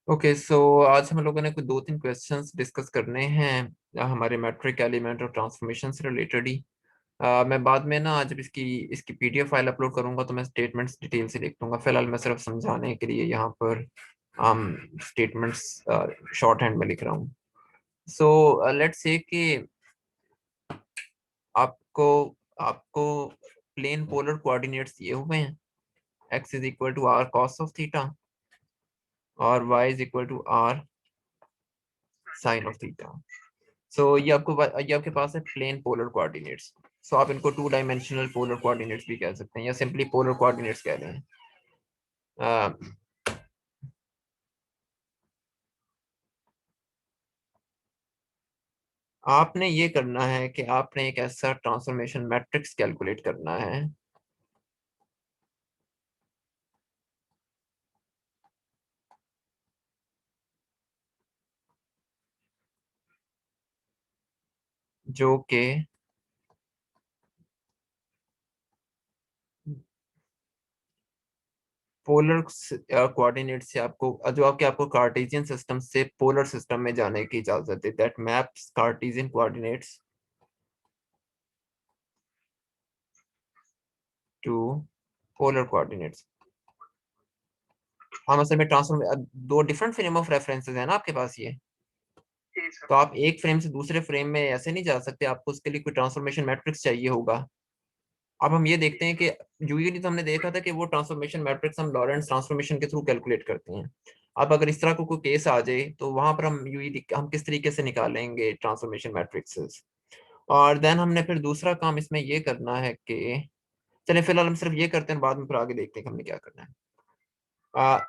Okay so आज हम लोगों ने कुछ दो तीन क्वेश्चंस डिस्कस करने हैं हमारे मैट्रिक एलिमेंट और ट्रांसफॉर्मेशन से रिलेटेड ही। मैं बाद में ना आज जब इसकी इसकी पीडीएफ फाइल अपलोड करूंगा तो मैं स्टेटमेंट्स डिटेल से लिख दूंगा। फिलहाल मैं सिर्फ समझाने के लिए यहाँ पर स्टेटमेंट्स शॉर्ट हैंड में लिख रहा हूँ। सो लेट्स से कि आपको आपको प्लेन पोलर कोऑर्डिनेट्स दिए हुए हैं। x is equal to r cos of theta और y is equal to r sine of theta. So ये आपके पास है प्लेन पोलर कोऑर्डिनेट्स। सो आप इनको टू डायमेंशनल पोलर कोऑर्डिनेट्स भी कह सकते हैं या सिंपली पोलर कोऑर्डिनेट्स कह रहे हैं। आपने ये करना है कि आपने एक ऐसा ट्रांसफॉर्मेशन मैट्रिक्स कैलकुलेट करना है जो कि पोलर कोऑर्डिनेट से आपको जो आपको कार्टेशियन सिस्टम से पोलर सिस्टम में जाने की इजाजत दे, that maps Cartesian coordinates to polar coordinates. हम असल में ट्रांसफॉर्म दो डिफरेंट फ्रेम ऑफ रेफरेंसेस है ना आपके पास ये। तो आप एक फ्रेम से दूसरे फ्रेम में ऐसे नहीं जा सकते, आपको उसके लिए कोई ट्रांसफॉर्मेशन मैट्रिक्स चाहिए होगा। अब हम ये देखते हैं कि यूजुअली तो हमने देखा था कि वो ट्रांसफॉर्मेशन मैट्रिक्स हम लॉरेंट्ज ट्रांसफॉर्मेशन के थ्रू कैलकुलेट करते हैं। अब अगर इस तरह को कोई केस आ जाए तो वहां पर हम यूजुअली हम किस तरीके से निकालेंगे ट्रांसफॉर्मेशन मैट्रिक्सेस। और देन हमने फिर दूसरा काम इसमें ये करना है कि चलिए फिलहाल हम सिर्फ ये करते हैं, बाद में फिर आगे देखते हैं कि हमने क्या करना है।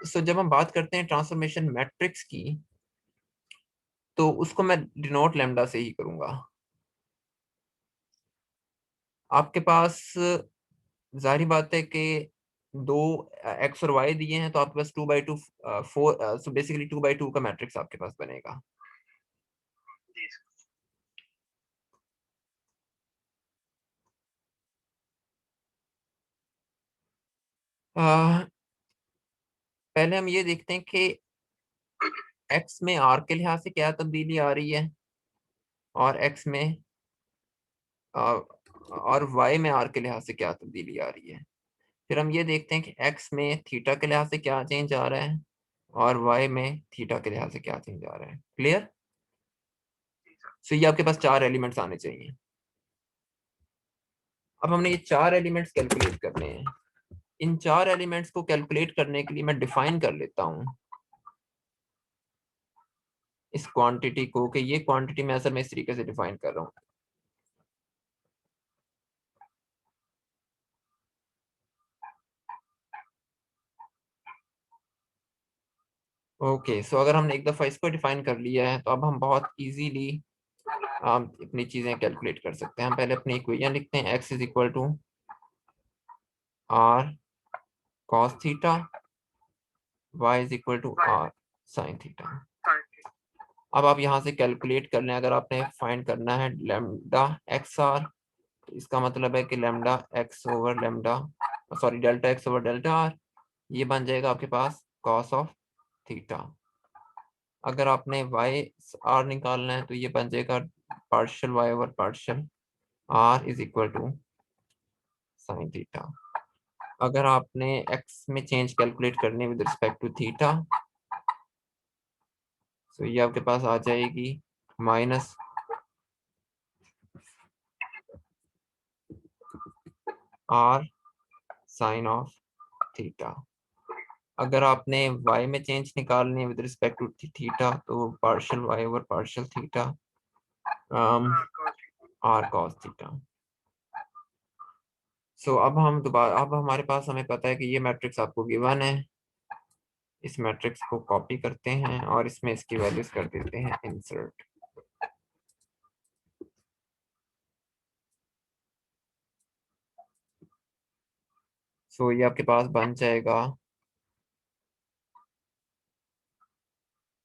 सो जब हम बात करते हैं ट्रांसफॉर्मेशन मैट्रिक्स की तो उसको मैं डिनोट लैम्डा से ही करूंगा। आपके पास जाहिर बात है कि दो एक्स और वाई दिए हैं तो आपके पास 2/2 फोर, सो बेसिकली 2/2 का मैट्रिक्स आपके पास बनेगा। अ, पहले हम ये देखते हैं कि एक्स में आर के लिहाज से क्या तब्दीली आ रही है और एक्स में अ, और वाई में आर के लिहाज से क्या तब्दीली आ रही है। फिर हम ये देखते हैं कि एक्स में थीटा के लिहाज से क्या चेंज आ रहा है और वाई में थीटा के लिहाज से क्या चेंज आ रहा है। क्लियर। सो ये आपके पास चार एलिमेंट्स आने चाहिए। अब हमने ये चार एलिमेंट्स कैलकुलेट करने हैं। इन चार एलिमेंट्स को कैलकुलेट करने के लिए मैं डिफाइन कर लेता हूं इस क्वांटिटी को कि ये क्वांटिटी मैं असल में इस तरीके से डिफाइन कर रहा हूँ। ओके सो अगर हमने एक दफा इसको डिफाइन कर लिया है तो अब हम बहुत इजीली हम अपनी चीजें कैलकुलेट कर सकते हैं। हम पहले अपनी इक्वेशन लिखते हैं, x is equal to r cos theta, y is equal to r sine theta. अब आप यहाँ से कैलकुलेट कर लें, अगर आपने फाइंड करना है लेमडा एक्स आर तो इसका मतलब है कि lambda x over lambda, sorry delta x over delta R, ये बन जाएगा आपके पास कॉस ऑफ थीटा। अगर आपने वाई आर निकालना है तो ये बन जाएगा partial y over partial r is equal to sine theta. अगर आपने एक्स में चेंज कैलकुलेट करनी विद रिस्पेक्ट टू थीटा तो ये आपके पास आ जाएगी minus r sine of theta. अगर आपने y में चेंज निकालनी है विद रिस्पेक्ट टू थीटा तो partial y over partial theta r cos theta. So अब हम दोबारा, अब हमारे पास हमें पता है कि ये मैट्रिक्स आपको गिवन है। इस मैट्रिक्स को कॉपी करते हैं और इसमें इसकी वैल्यूज कर देते हैं इंसर्ट। सो ये आपके पास बन जाएगा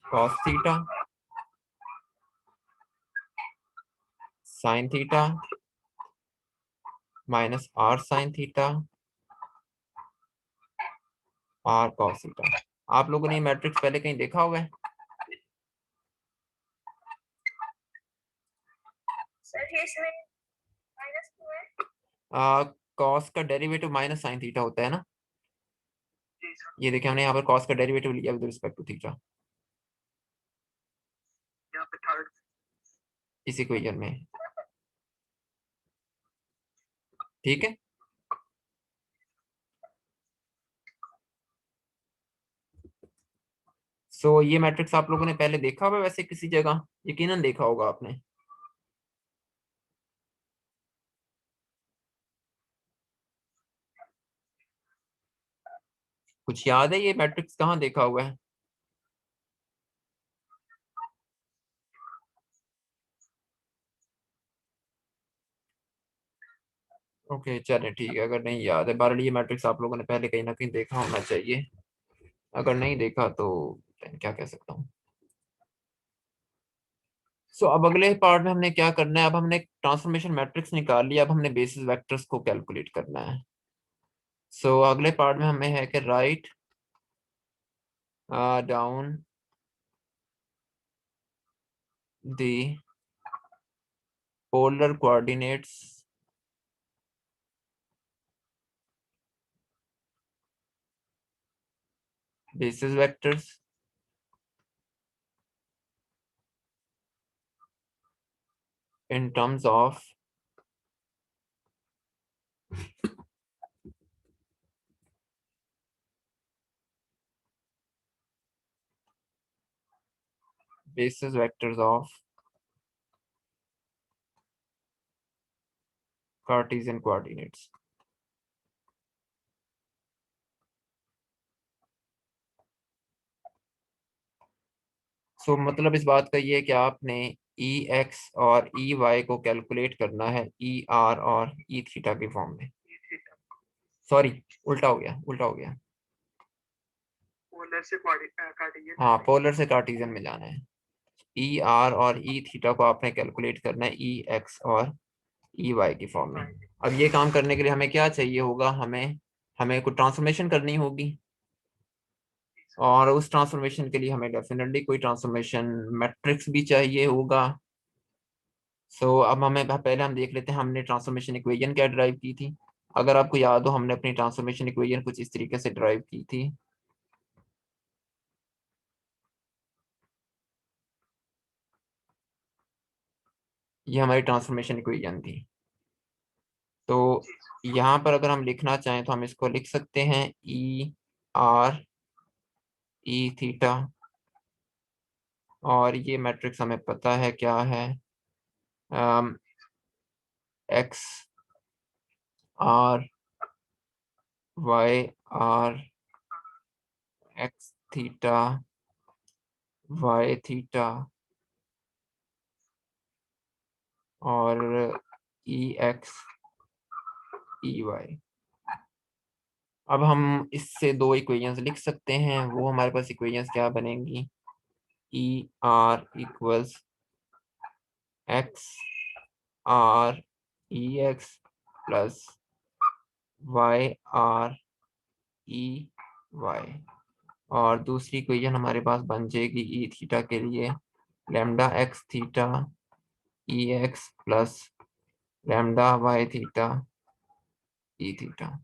cos theta sine theta minus r sine theta r cos theta. आप लोगों ने मैट्रिक्स पहले कहीं देखा हुआ है? सर ये इसमें माइनस क्यों है? कॉस का डेरिवेटिव माइनस साइन थीटा होता है ना। ये देखिए हमने यहाँ पर कॉस का डेरिवेटिव लिया विद रिस्पेक्ट टू थीटा, यहाँ पे थर्ड इस इक्वेशन में। ठीक है, सो ये मैट्रिक्स आप लोगों ने पहले देखा होगा वैसे किसी जगह, यकीनन देखा होगा आपने। कुछ याद है ये मैट्रिक्स कहाँ देखा हुआ है? ओके चले ठीक है, अगर नहीं याद है बहरहाल ये मैट्रिक्स आप लोगों ने पहले कहीं ना कहीं देखा होना चाहिए, अगर नहीं देखा तो then क्या कह सकता हूँ। सो अब अगले पार्ट में हमने क्या करना है, अब हमने ट्रांसफॉर्मेशन मैट्रिक्स निकाल लिया, अब हमने बेसिस वेक्टर्स को कैलकुलेट करना है। सो अगले पार्ट में हमें है कि write down the polar coordinates basis vectors in terms of basis vectors of Cartesian coordinates। सो मतलब इस बात का ये है कि आपने ई एक्स और ई वाई को कैलकुलेट करना है ई आर और ई थीटा के फॉर्म में। सॉरी, उल्टा हो गया, उल्टा हो गया। पोलर से कार्टेशियन हाँ, पोलर से कार्टेशियन में जाना है। ई आर और ई थीटा को आपने कैलकुलेट करना है ई एक्स और ई वाई की फॉर्म में। अब ये काम करने के लिए हमें क्या चाहिए होगा, हमें हमें कुछ ट्रांसफॉर्मेशन करनी होगी, और उस ट्रांसफॉर्मेशन के लिए हमें डेफिनेटली कोई ट्रांसफॉर्मेशन मैट्रिक्स भी चाहिए होगा। सो अब हमें पहले हम देख लेते हैं हमने ट्रांसफॉर्मेशन इक्वेशन क्या ड्राइव की थी। अगर आपको याद हो हमने अपनी ट्रांसफॉर्मेशन इक्वेशन कुछ इस तरीके से ड्राइव की थी। ये हमारी ट्रांसफॉर्मेशन इक्वेशन थी। तो यहाँ पर अगर हम लिखना चाहें तो हम इसको लिख सकते हैं ई आर ई थीटा, और ये मैट्रिक्स हमें पता है क्या है, x r y r x theta y theta और ई एक्स ई वाई। अब हम इससे दो इक्वेशंस लिख सकते हैं, वो हमारे पास इक्वेशंस क्या बनेंगी, e r equals x r e x plus y r e y, और दूसरी इक्वेशन हमारे पास बन जाएगी ई थीटा के लिए lambda x theta e x plus lambda y theta e theta.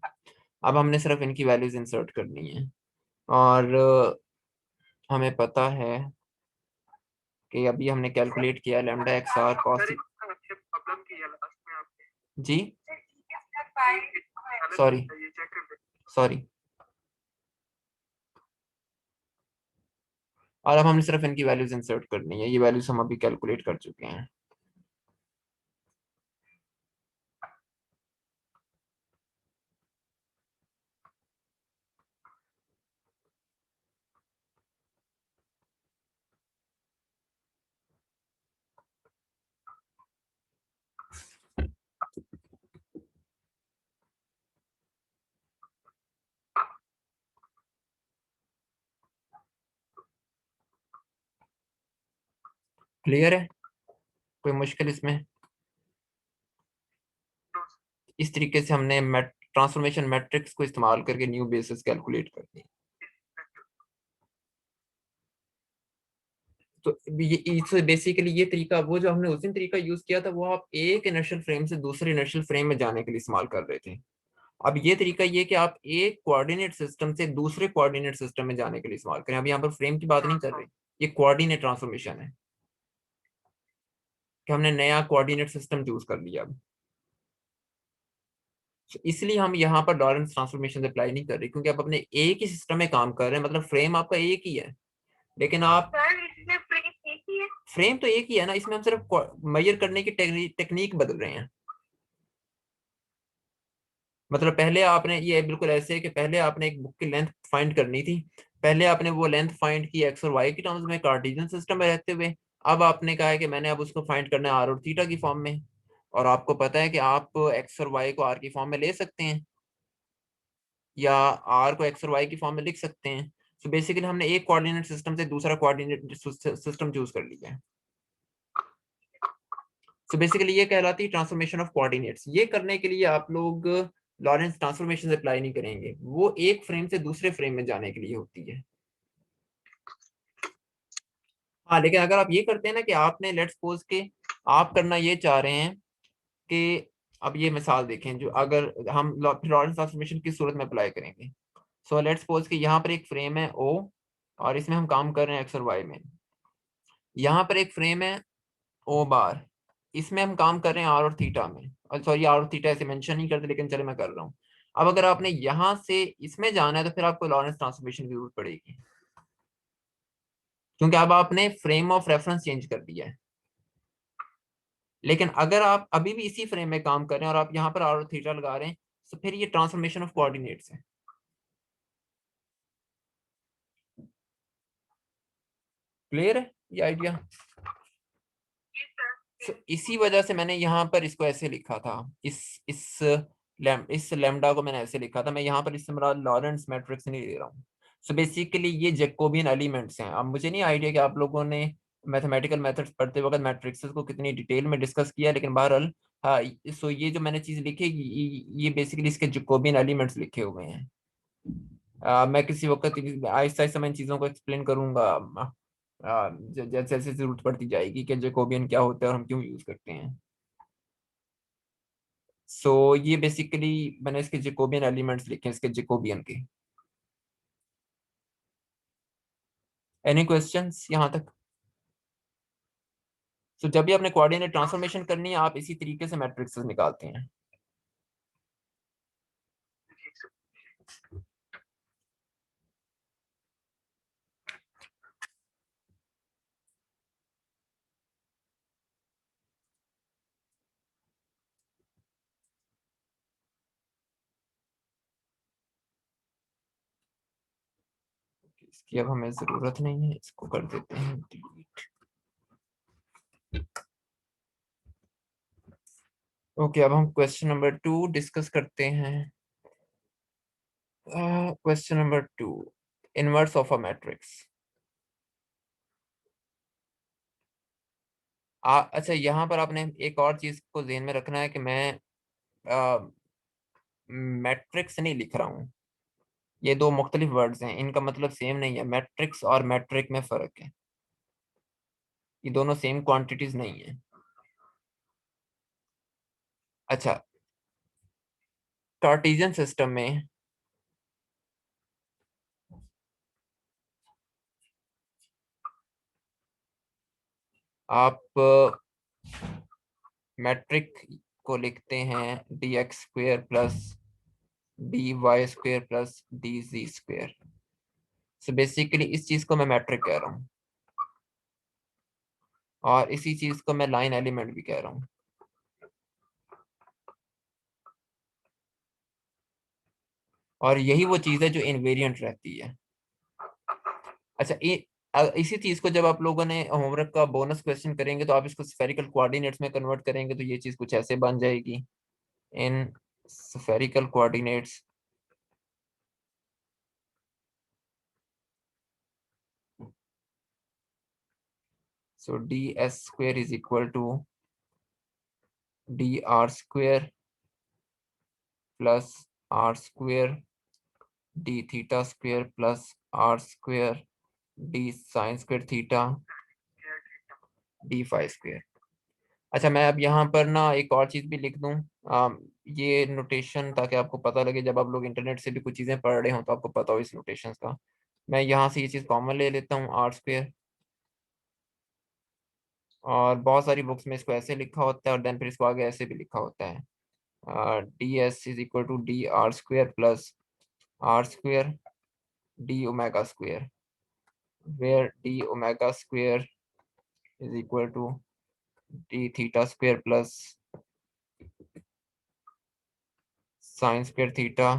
अब हमने सिर्फ इनकी वैल्यूज इंसर्ट करनी है, और हमें पता है कि अभी हमने कैलकुलेट किया lambda x r cos. Problem की है लास्ट में आपने जी सॉरी ये चेक कर ले सॉरी, और अब हमने सिर्फ इनकी वैल्यूज इंसर्ट करनी है, ये वैल्यूज हम अभी कैलकुलेट कर चुके हैं। क्लियर है, कोई मुश्किल इसमें? इस तरीके से हमने ट्रांसफॉर्मेशन मैट्रिक्स को इस्तेमाल करके न्यू बेसिस कैलकुलेट करनी है। तो ये बेसिकली ये तरीका, वो जो हमने उस दिन तरीका यूज किया था, वो आप एक इनर्शियल फ्रेम से दूसरे इनर्शियल फ्रेम में जाने के लिए इस्तेमाल कर रहे थे। अब ये तरीका ये कि आप एक कोऑर्डिनेट सिस्टम से दूसरे कोऑर्डिनेट सिस्टम में जाने के लिए इस्तेमाल करें। अब यहाँ पर फ्रेम की बात नहीं कर रहे, ये कोऑर्डिनेट ट्रांसफॉर्मेशन है कि हमने नया कोऑर्डिनेट सिस्टम चूज कर लिया। अब तो इसलिए हम यहाँ पर लॉरेंस ट्रांसफॉर्मेशन अप्लाई नहीं कर रहे, क्योंकि आप अपने एक ही सिस्टम में काम कर रहे हैं, मतलब फ्रेम आपका एक ही है, लेकिन आप इसमें फ्रेम एक ही है। फ्रेम तो एक ही है ना, इसमें हम सिर्फ मेजर करने की टेक्निक बदल रहे हैं। मतलब पहले आपने, ये बिल्कुल ऐसे है कि पहले आपने एक बुक की लेंथ फाइंड करनी थी, पहले आपने वो लेंथ फाइंड की एक्स और वाई की टर्म्स में कार्टेशियन सिस्टम में रहते हुए। अब आपने कहा है कि मैंने अब उसको फाइंड करना है आर और थीटा की फॉर्म में, और आपको पता है कि आप एक्स और वाई को आर की फॉर्म में ले सकते हैं, या आर को एक्स और वाई की फॉर्म में लिख सकते हैं। सो बेसिकली हमने एक कोऑर्डिनेट सिस्टम से दूसरा कोऑर्डिनेट सिस्टम चूज कर लिया है। सो बेसिकली ये कहलाती है ट्रांसफॉर्मेशन ऑफ कोऑर्डिनेट्स। ये करने के लिए आप लोग लॉरेंस ट्रांसफॉर्मेशन अप्लाई नहीं करेंगे, वो एक फ्रेम से दूसरे फ्रेम में जाने के लिए होती है। हाँ, लेकिन अगर आप ये करते हैं ना कि आपने लेट्स सपोज के आप करना ये चाह रहे हैं कि, अब ये मिसाल देखें, जो अगर हम लॉरेंस ट्रांसफॉर्मेशन की सूरत में अप्लाई करेंगे। सो लेट्स सपोज कि यहाँ पर एक फ्रेम है ओ, और इसमें हम काम कर रहे हैं एक्स और वाई में। यहाँ पर एक फ्रेम है ओ बार, इसमें हम काम कर रहे हैं आर और थीटा में, और सॉरी आर और थीटा ऐसे मेंशन नहीं करते, लेकिन चले मैं कर रहा हूँ। अब अगर आपने यहाँ से इसमें जाना है तो फिर आपको लॉरेंस ट्रांसफॉर्मेशन की जरूरत पड़ेगी, क्योंकि अब आपने फ्रेम ऑफ रेफरेंस चेंज कर दिया है। लेकिन अगर आप अभी भी इसी फ्रेम में काम कर रहे हैं और आप यहाँ पर आर और थीटा लगा रहे हैं, तो फिर ये ट्रांसफॉर्मेशन ऑफ कोऑर्डिनेट्स है। क्लियर है ये आइडिया? So, इसी वजह से मैंने यहाँ पर इसको ऐसे लिखा था, इस लेमडा को मैंने ऐसे लिखा था। मैं यहाँ पर इस्तेमाल लॉरेंस मैट्रिक्स नहीं ले रहा हूँ। सो बेसिकली ये जैकोबियन एलिमेंट्स हैं। अब मुझे नहीं आइडिया कि आप लोगों ने मैथमेटिकल मेथड्स पढ़ते वक्त मैट्रिक्सेस को कितनी डिटेल में डिस्कस किया, लेकिन बहरहाल हाँ। सो ये जो मैंने चीज लिखी, ये बेसिकली इसके जैकोबियन एलिमेंट्स लिखे हुए हैं। मैं किसी वक्त आहिस्ता आहिस्ता मैं इन चीज़ों को एक्सप्लेन करूंगा, जैसे जैसे जरूरत पड़ती जाएगी कि जैकोबियन क्या होता है और हम क्यों यूज करते हैं। सो ये बेसिकली मैंने इसके जैकोबियन एलिमेंट्स लिखे हैं, इसके जैकोबियन के। एनी क्वेश्चंस यहाँ तक? सो जब भी आपने कोऑर्डिनेट ट्रांसफॉर्मेशन करनी है, आप इसी तरीके से मैट्रिक्स निकालते हैं। इसकी अब हमें जरूरत नहीं है, इसको कर देते हैं डिलीट। ओके, अब हम क्वेश्चन नंबर 2 डिस्कस करते हैं। Question number 2, inverse of a matrix. अच्छा, यहाँ पर आपने एक और चीज को ध्यान में रखना है कि मैं मैट्रिक्स नहीं लिख रहा हूँ। ये दो मुख्तलिफ वर्ड्स हैं, इनका मतलब सेम नहीं है। मैट्रिक्स और मैट्रिक में फर्क है, ये दोनों सेम क्वांटिटीज नहीं है। अच्छा, कार्टेशियन सिस्टम में आप मैट्रिक को लिखते हैं d x square plus d y square plus d z square. So basically इस चीज को मैं मैट्रिक कह रहा हूँ, और इसी चीज को मैं लाइन एलिमेंट भी कह रहा हूँ। और यही वो चीज है जो इनवेरिएंट रहती है। अच्छा, इसी चीज को जब आप लोगों ने होमवर्क का बोनस क्वेश्चन करेंगे तो आप इसको स्फेरिकल कोऑर्डिनेट्स में कन्वर्ट करेंगे, तो ये चीज कुछ ऐसे बन जाएगी। In spherical coordinates so d s square is equal to d r square plus r square d theta square plus r square d sine square theta d phi square. अच्छा, मैं अब यहाँ पर ना एक और चीज़ भी लिख दूँ, ये नोटेशन, ताकि आपको पता लगे जब आप लोग इंटरनेट से भी कुछ चीज़ें पढ़ रहे हो तो आपको पता हो इस नोटेशन का। मैं यहाँ से ये चीज़ कॉमन ले लेता हूँ, आर स्क्वेयर, और बहुत सारी बुक्स में इसको ऐसे लिखा होता है और देन फिर इसको आगे ऐसे भी लिखा होता है, d s is equal to d r square plus r square d omega square, where d omega square is equal to d theta square plus sine square theta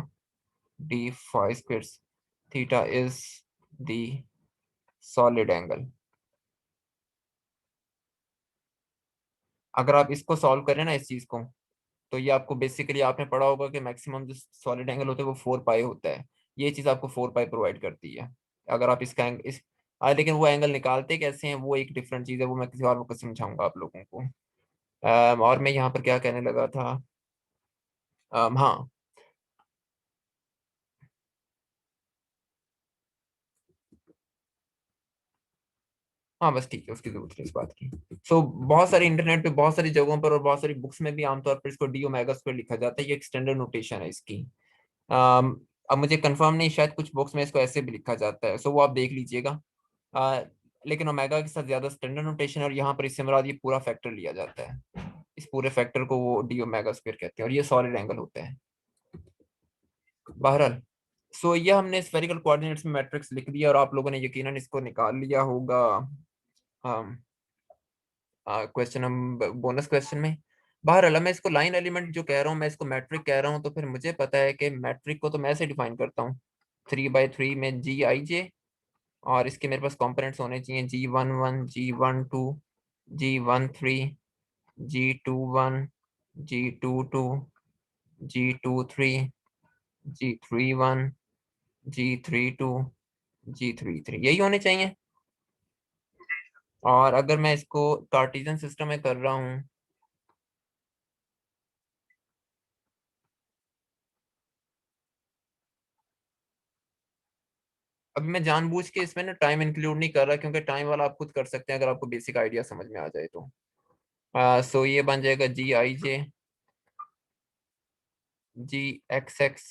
d phi square theta is the solid angle. अगर आप इसको solve करें ना इस चीज को, तो ये आपको बेसिकली, आपने पढ़ा होगा कि मैक्सिमम जो सॉलिड एंगल होता है वो 4 पाई होता है। ये चीज आपको 4 पाई प्रोवाइड करती है। अगर आप इसका लेकिन वो एंगल निकालते कैसे हैं वो एक डिफरेंट चीज है, वो मैं किसी और वक्त समझाऊंगा आप लोगों को। और मैं यहाँ पर क्या कहने लगा था, हाँ, हाँ बस ठीक है, उसकी जरूरत है इस बात की। बहुत सारे इंटरनेट पे बहुत सारी जगहों पर और बहुत सारी बुक्स में भी आमतौर पर इसको डी ओमेगा स्क्वायर लिखा जाता है, ये एक स्टैंडर्ड नोटेशन है इसकी। अब मुझे कंफर्म नहीं, शायद कुछ बुक्स में इसको ऐसे भी लिखा जाता है, वो आप देख लीजिएगा। आ, लेकिन ओमेगा के साथ ज्यादा स्टैंडर्ड नोटेशन है, और यहाँ पर इससे मुराद ये पूरा फैक्टर लिया जाता है। इस पूरे फैक्टर को वो डी ओमेगा स्क्वायर कहते हैं, और ये सॉलिड एंगल होता है बहरहाल। ये हमने स्फेरिकल कोऑर्डिनेट्स में मैट्रिक्स लिख दिया, और आप लोगों ने यकीनन इसको निकाल लिया होगा क्वेश्चन, हम बोनस क्वेश्चन में। बहरहाल मैं इसको लाइन एलिमेंट जो कह रहा हूँ, मैं इसको मैट्रिक कह रहा हूँ, तो फिर मुझे पता है कि मैट्रिक को तो मैं ऐसे डिफाइन करता हूँ, 3 बाई 3 में जी आई जे, और इसके मेरे पास कंपोनेंट्स होने चाहिए G11, G12, G13, G21, G22, G23, G31, G32, G33, यही होने चाहिए। और अगर मैं इसको कार्टेशियन सिस्टम में कर रहा हूँ, अभी मैं जानबूझ के इसमें ना टाइम इंक्लूड नहीं कर रहा, क्योंकि टाइम वाला आप खुद कर सकते हैं अगर आपको बेसिक आइडिया समझ में आ जाए तो। ये बन जाएगा जी i J, ji x x,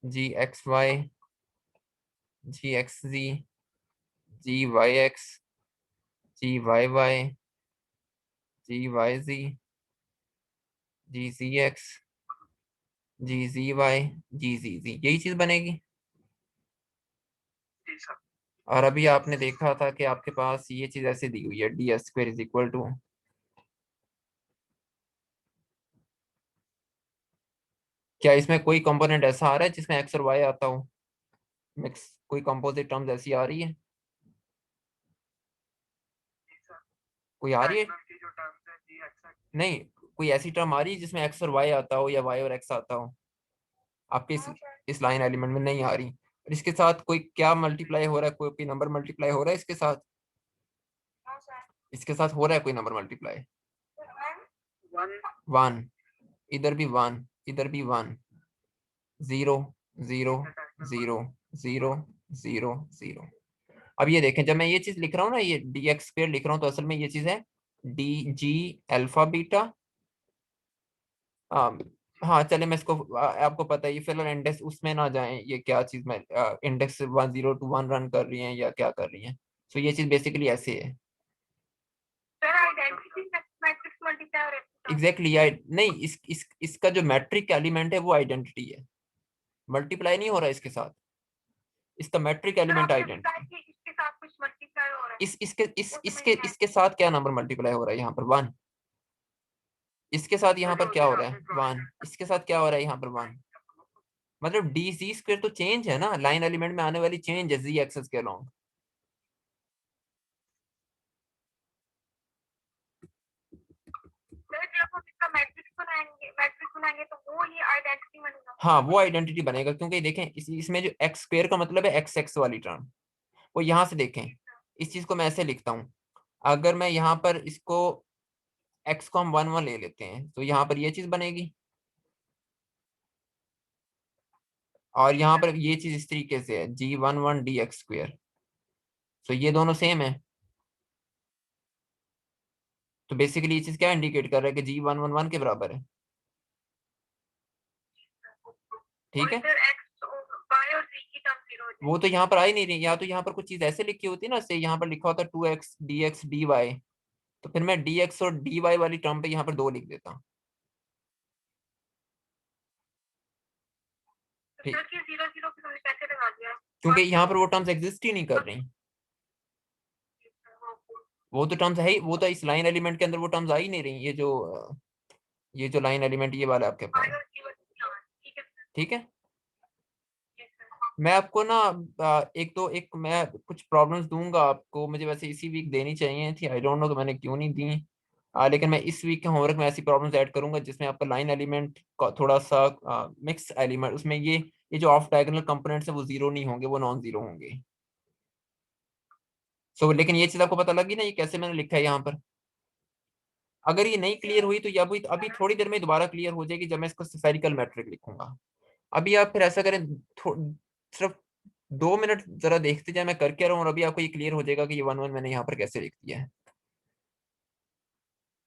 g x y, ji x ji, ji y x, g y Y, g Y ji, ji ji x, ji ji Y, जी जी जी, यही चीज बनेगी। और अभी आपने देखा था कि आपके पास ये चीज ऐसे दी हुई है, d s square is equal to, क्या इसमें कोई कंपोनेंट ऐसा आ रहा है जिसमें एक्स और वाई आता हो, मिक्स कोई कंपोजिट टर्म्स ऐसी आ रही है, कोई आ रही है? नहीं, कोई ऐसी टर्म आ रही है जिसमें एक्स और वाई आता हो या वाई और एक्स आता हो, आपके इस लाइन एलिमेंट में नहीं आ रही। और इसके साथ कोई क्या मल्टीप्लाई हो रहा है, कोई नंबर मल्टीप्लाई हो रहा है इसके साथ, इसके साथ हो रहा है कोई नंबर मल्टीप्लाई, 1, इधर भी 1, इधर भी 1, 0, 0, 0, 0, 0, 0। अब ये देखें, जब मैं ये चीज लिख रहा हूँ ना, ये डी एक्स स्क्वायर लिख रहा हूँ, तो असल में ये चीज है डी जी अल्फा बीटा। हाँ, हाँ चले, मैं इसको आपको पता है, ये फिलहाल इंडेक्स उसमें ना जाएं, ये क्या चीज में इंडेक्स 10 to 1 रन कर रही हैं या क्या कर रही हैं। ये चीज बेसिकली ऐसे है। एग्जैक्टली नहीं, इसका जो मैट्रिक एलिमेंट है वो आइडेंटिटी है, मल्टीप्लाई नहीं हो रहा है इसके साथ, इसका मैट्रिक एलिमेंट आइडेंटिटी। इसके साथ क्या नंबर मल्टीप्लाई हो रहा है यहाँ पर, 1। इसके साथ यहाँ पर क्या हो रहा है, 1। इसके साथ क्या हो रहा है यहाँ पर, 1। मतलब डी जी स्क्वायर तो चेंज है ना, लाइन एलिमेंट में आने वाली चेंज है जी एक्सेस के अलोंग। हाँ, वो आइडेंटिटी बनेगा, क्योंकि देखें इसमें जो एक्स स्क्वायर का मतलब है एक्स एक्स वाली टर्म, वो यहाँ से देखें, इस चीज को मैं ऐसे लिखता हूँ, अगर मैं यहाँ पर इसको एक्स को हम 1 1 ले लेते हैं, तो यहाँ पर ये चीज बनेगी, और यहाँ पर ये चीज इस तरीके से है G11 डी एक्स स्क्वायर, तो ये दोनों सेम है। तो बेसिकली ये चीज क्या इंडिकेट कर रहा है कि G111 के बराबर है। ठीक है, वो तो यहाँ पर आ ही नहीं रही। या तो यहाँ पर कुछ चीज ऐसे लिखी होती है ना, से यहाँ पर लिखा होता 2x dx dy, तो फिर मैं dx और dy वाली टर्म पे यहाँ पर 2 लिख देता। ठीक, क्योंकि यहाँ पर वो टर्म्स एग्जिस्ट ही नहीं कर रही। वो तो टर्म्स है ही, वो तो इस लाइन एलिमेंट के अंदर वो टर्म्स आ ही नहीं रही। ये जो लाइन एलिमेंट ये वाला आपके पास। ठीक है, मैं आपको ना एक मैं कुछ प्रॉब्लम्स दूंगा आपको, मुझे वैसे इसी वीक देनी चाहिए थी, आई डोंट नो कि मैंने क्यों नहीं दी। लेकिन मैं इस वीक के होमवर्क में ऐसी प्रॉब्लम्स ऐड करूंगा जिसमें आपका लाइन एलिमेंट का थोड़ा सा मिक्स एलिमेंट, उसमें ये जो ऑफ डायगोनल कंपोनेंट्स है वो जीरो नहीं होंगे, वो नॉन जीरो होंगे। लेकिन ये चीज आपको पता लगी ना, ये कैसे मैंने लिखा है यहाँ पर। अगर ये नहीं क्लियर हुई तो ये अभी थोड़ी देर में दोबारा क्लियर हो जाएगी जब मैं इसको स्फेरिकल मैट्रिक लिखूंगा। अभी आप फिर ऐसा करें, सिर्फ 2 मिनट जरा देखते जाए मैं कर क्या रहा हूँ, और अभी आपको ये क्लियर हो जाएगा कि ये 1 1 मैंने यहाँ पर कैसे लिख दिया है।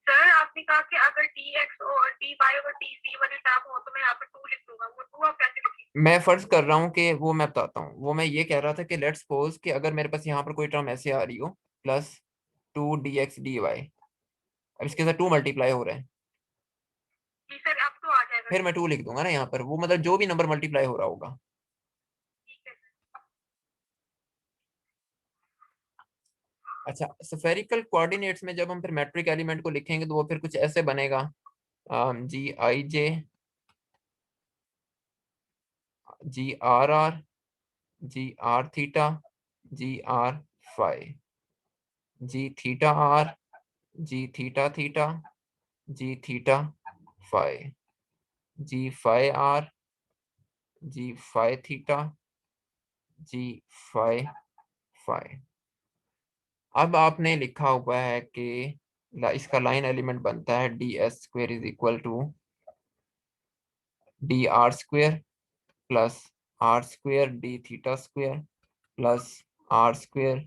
सर आपने कहा कि अगर dx और dy और dz वाली टर्म हो तो मैं यहाँ पर 2 लिख दूंगा, वो 2 आप कैसे लिखेंगे? मैं फर्ज कर रहा हूँ कि वो मैं बताता हूँ। वो मैं ये कह रहा था कि लेट्स सपोज कि अगर मेरे पास यहाँ पर कोई टर्म ऐसे आ रही हो +2 dx dy, अब इसके साथ 2 मल्टीप्लाई हो रहा है, जी सर, अब तो आ जाएगा। फिर मैं 2 लिख दूंगा ना यहाँ पर, वो मतलब जो भी नंबर मल्टीप्लाई हो रहा होगा। ठीक है सर। अच्छा, स्फेरिकल कोऑर्डिनेट्स में जब हम फिर मैट्रिक एलिमेंट को लिखेंगे तो वो फिर कुछ ऐसे बनेगा, Gij, Gr, Gr theta, Gr phi, G theta r, G theta theta, G theta phi, G phi r, G phi theta, G phi phi. अब आपने लिखा हुआ है कि इसका लाइन एलिमेंट बनता है ds² is equal to dr² plus r² d theta square plus r²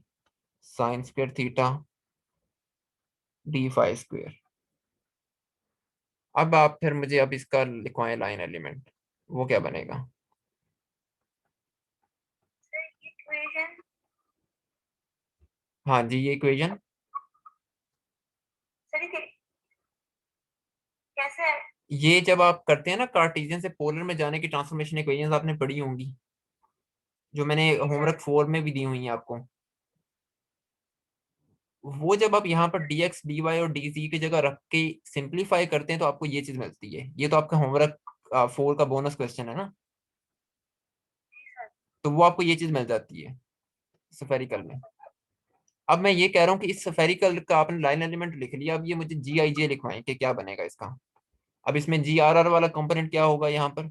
sine square theta d phi square. अब आप फिर मुझे अब इसका लिखवाएं लाइन एलिमेंट, वो क्या बनेगा। सर ये इक्वेशन, हाँ जी, ये इक्वेशन सर ये कैसे है? ये जब आप करते हैं ना कार्टेशियन से पोलर में जाने की ट्रांसफॉर्मेशन इक्वेशंस आपने पढ़ी होंगी, जो मैंने जी सर। होमवर्क 4 में भी दी हुई है आपको। वो जब आप यहाँ पर dx dy और dz की जगह रख के सिंपलीफाई करते हैं तो आपको ये चीज मिलती है। ये तो आपका होमवर्क 4 का बोनस क्वेश्चन है ना, जी सर। तो वो आपको ये चीज मिल जाती है स्फेरिकल में। अब मैं ये कह रहा हूँ कि इस स्फेरिकल का आपने लाइन एलिमेंट लिख लिया, अब ये मुझे Gij लिखवाएं कि क्या बनेगा इसका। अब इसमें Grr वाला कंपोनेंट क्या होगा यहाँ पर।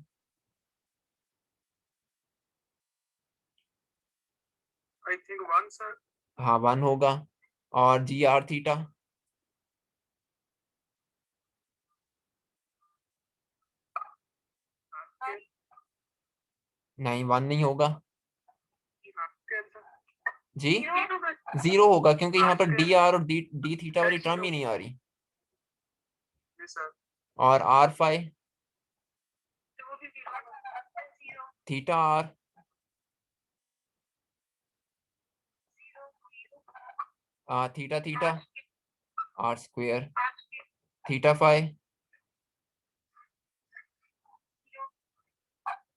I think 1 sir. हाँ 1 होगा। और Gr थीटा, नहीं 1 नहीं होगा जी, 0 होगा क्योंकि यहाँ पर Dr और D थीटा वाली टर्म ही नहीं आ रही। और R phi theta R, theta theta R² theta phi,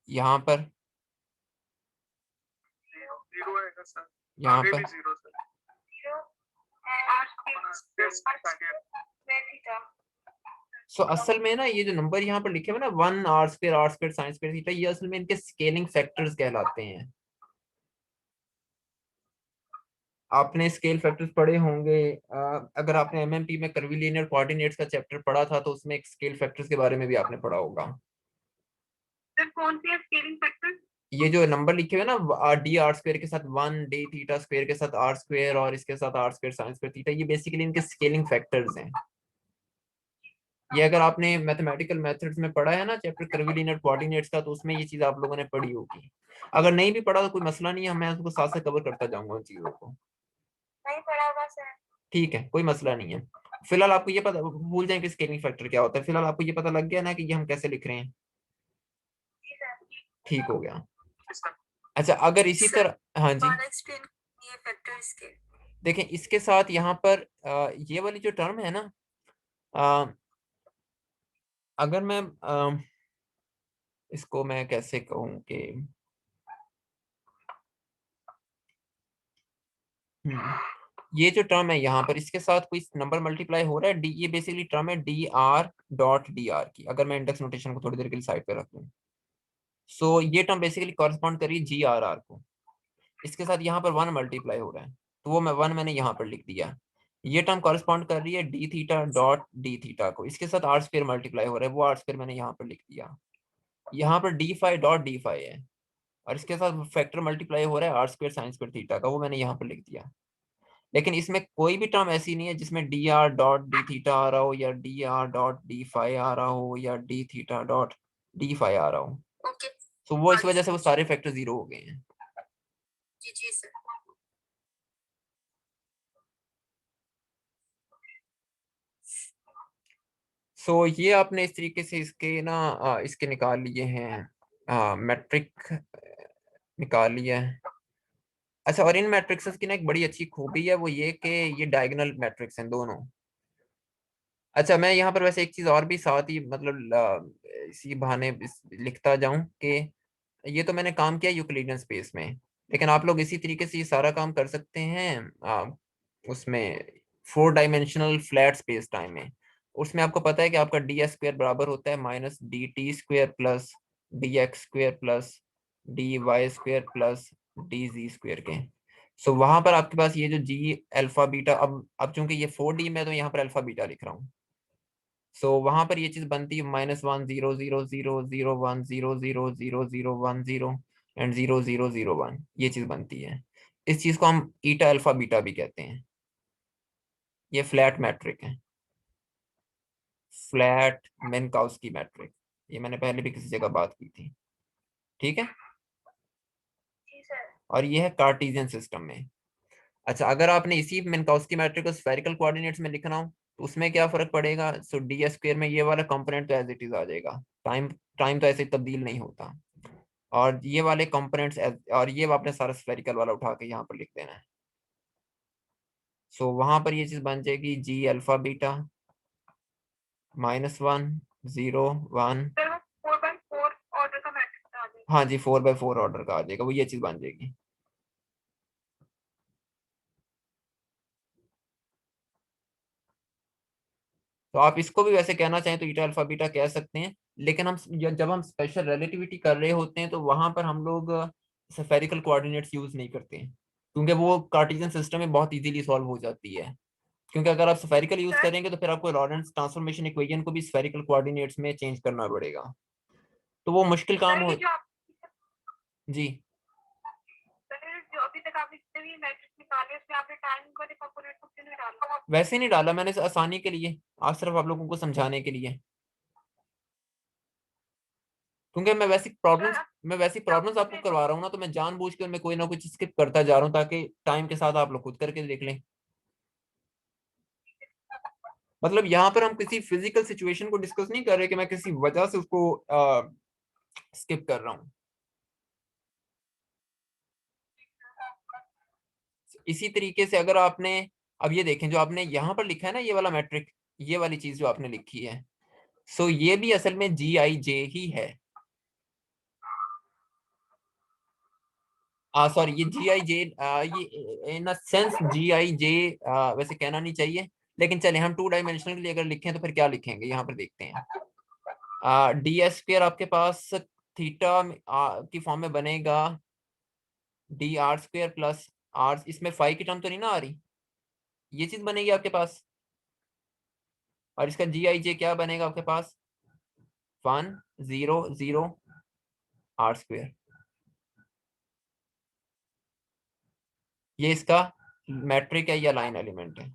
यहाँ पर यहाँ पर असल में ना ये जो नंबर यहाँ पर लिखे हुए ना 1 R² साइन स्क्वायर थीटा, ये असल में इनके स्केलिंग फैक्टर्स कहलाते हैं। आपने स्केल फैक्टर्स पढ़े होंगे, अगर आपने एमएमपी में कर्वीलिनियर कोऑर्डिनेट्स का चैप्टर पढ़ा था तो उसमें एक स्केल फैक्टर्स के बारे में भी आपने पढ़ा होगा। सर कौन से स्केलिंग फैक्टर? ये जो नंबर लिखे हुए ना dr² के साथ 1 d थीटा स्क्वायर के साथ r² और इसके साथ r² साइन स्क्वायर थीटा, ये बेसिकली इनके स्केलिंग फैक्टर्स हैं। ये अगर आपने मैथमेटिकल मेथड्स में पढ़ा है ना चैप्टर कर्वीलिनियर कोऑर्डिनेट्स का, तो उसमें ये चीज आप लोगों ने पढ़ी होगी। अगर नहीं भी पढ़ा तो कोई मसला नहीं है, मैं उसको साथ साथ कवर करता जाऊंगा उन चीजों को। नहीं पढ़ा होगा सर। ठीक है, कोई मसला नहीं है। फिलहाल आपको ये पता, भूल जाए कि स्केलिंग फैक्टर क्या होता है, फिलहाल आपको ये पता लग गया ना कि ये हम कैसे लिख रहे हैं। ठीक हो गया। अच्छा अगर इसी तरह, हाँ जी देखें इसके साथ यहाँ पर ये वाली जो टर्म है ना, अगर मैं इसको मैं कैसे कहूँ कि ये जो टर्म है यहाँ पर इसके साथ कोई नंबर मल्टीप्लाई हो रहा है डी, ये बेसिकली टर्म है D r dot D R की। अगर मैं इंडेक्स नोटेशन को थोड़ी देर के लिए साइड पे रख दूँ, सो ये टर्म बेसिकली कॉरेस्पॉन्ड करिए जी आर आर को। इसके साथ यहाँ पर 1 मल्टीप्लाई हो रहा है, तो वो मैं 1 मैंने यहाँ पर लिख दिया। ये टर्म कॉरेस्पॉन्ड कर रही है D theta dot d theta को। इसके साथ आर स्क्वायर मल्टीप्लाई हो रहा है, वो आर स्क्वायर मैंने यहाँ पर लिख दिया। यहाँ पर d phi dot d phi है, और इसके साथ फैक्टर मल्टीप्लाई हो रहा है r square sine square theta का, वो मैंने यहाँ पर लिख दिया। लेकिन इसमें कोई भी टर्म ऐसी नहीं है जिसमें d r dot d theta आ रहा हो, या d r dot d phi आ रहा हो, या d theta dot d phi आ रहा हो। तो वो इस वजह से वो सारे फैक्टर 0 हो गए हैं। जी सर। सो ये आपने इस तरीके से इसके ना इसके निकाल लिए हैं, मैट्रिक निकाल लिया है। अच्छा, और इन मैट्रिक्स की ना एक बड़ी अच्छी खूबी है, वो ये कि ये डायगोनल मैट्रिक्स हैं दोनों। अच्छा मैं यहाँ पर वैसे एक चीज और भी साथ ही मतलब इसी बहाने लिखता जाऊं कि ये तो मैंने काम किया यूक्लिडियन स्पेस में, लेकिन आप लोग इसी तरीके से ये सारा काम कर सकते हैं उसमें 4 डायमेंशनल फ्लैट स्पेस टाइम में। उसमें आपको पता है कि आपका डी एस स्क्वेयर बराबर होता है minus d t square plus d x square plus d y square plus d z square के। सो वहां पर आपके पास ये जो जी अल्फा बीटा, अब चूंकि ये 4D में, तो यहाँ पर अल्फा बीटा लिख रहा हूँ। सो वहां पर ये चीज बनती है -1 0 0 0 0 1 0 0 0 0 एंड 0 0 0 1, ये चीज बनती है। इस चीज को हम ईटा अल्फा बीटा भी कहते हैं। ये फ्लैट मैट्रिक है, फ्लैट मिन्काउस्की मैट्रिक। ये मैंने पहले भी किसी जगह बात की थी, ठीक है। और ये है कार्टेशियन सिस्टम में। अच्छा अगर आपने इसी मिन्काउस्की मैट्रिक को स्फेरिकल कोऑर्डिनेट्स में लिखना हो तो उसमें क्या फर्क पड़ेगा। सो डी स्क्वायर में ये वाला कंपोनेंट तो एज इट इज आ जाएगा, टाइम टाइम तो ऐसे तब्दील नहीं होता। और ये वाले कंपोनेंट्स, और ये आपने सारा स्फेरिकल वाला उठा के यहाँ पर लिख देना है। सो वहां पर ये चीज बन जाएगी जी अल्फा बीटा -1 0 1। हाँ जी 4/4 ऑर्डर का आ जाएगा, वो ये चीज बन जाएगी। तो आप इसको भी वैसे कहना चाहें तो ईटा अल्फा बीटा कह सकते हैं, लेकिन हम जब हम स्पेशल रिलेटिविटी कर रहे होते हैं तो वहां पर हम लोग स्फेरिकल कोऑर्डिनेट्स यूज नहीं करते हैं, क्योंकि वो कार्टेशियन सिस्टम में बहुत इजीली सॉल्व हो जाती है। क्योंकि अगर आप स्फेरिकल यूज करेंगे तो फिर आपको लॉरेंस ट्रांसफॉर्मेशन इक्वेशन को भी स्फेरिकल कोऑर्डिनेट्स में चेंज करना पड़ेगा, तो वो मुश्किल काम हो। जी वैसे नहीं डाला मैंने, आसानी के लिए, आज सिर्फ आप लोगों को समझाने के लिए, क्योंकि मैं वैसी प्रॉब्लम्स आपको करवा रहा हूँ ना, तो मैं जानबूझ के उनमें कोई ना कुछ स्किप करता जा रहा हूँ ताकि टाइम के साथ आप लोग खुद करके देख लें। मतलब यहाँ पर हम किसी फिजिकल सिचुएशन को डिस्कस नहीं कर रहे कि मैं किसी वजह से उसको स्किप कर रहा हूँ। इसी तरीके से अगर आपने, अब ये देखें जो आपने यहाँ पर लिखा है ना, ये वाला मैट्रिक, ये वाली चीज जो आपने लिखी है, सो ये भी असल में जी आई जे ही है। सॉरी ये जी आई जे, ये इन सेंस जी आई जे वैसे कहना नहीं चाहिए, लेकिन चले हम 2 डायमेंशनल के लिए अगर लिखें तो फिर क्या लिखेंगे यहाँ पर देखते हैं। डी एस स्क्र आपके पास थीटा की फॉर्म में बनेगा d r square plus r, इसमें फाइव की टर्म तो नहीं ना आ रही, ये चीज बनेगी आपके पास। और इसका जी आई जे क्या बनेगा आपके पास 1 0 0 आर स्क्र। ये इसका मैट्रिक है या लाइन एलिमेंट है।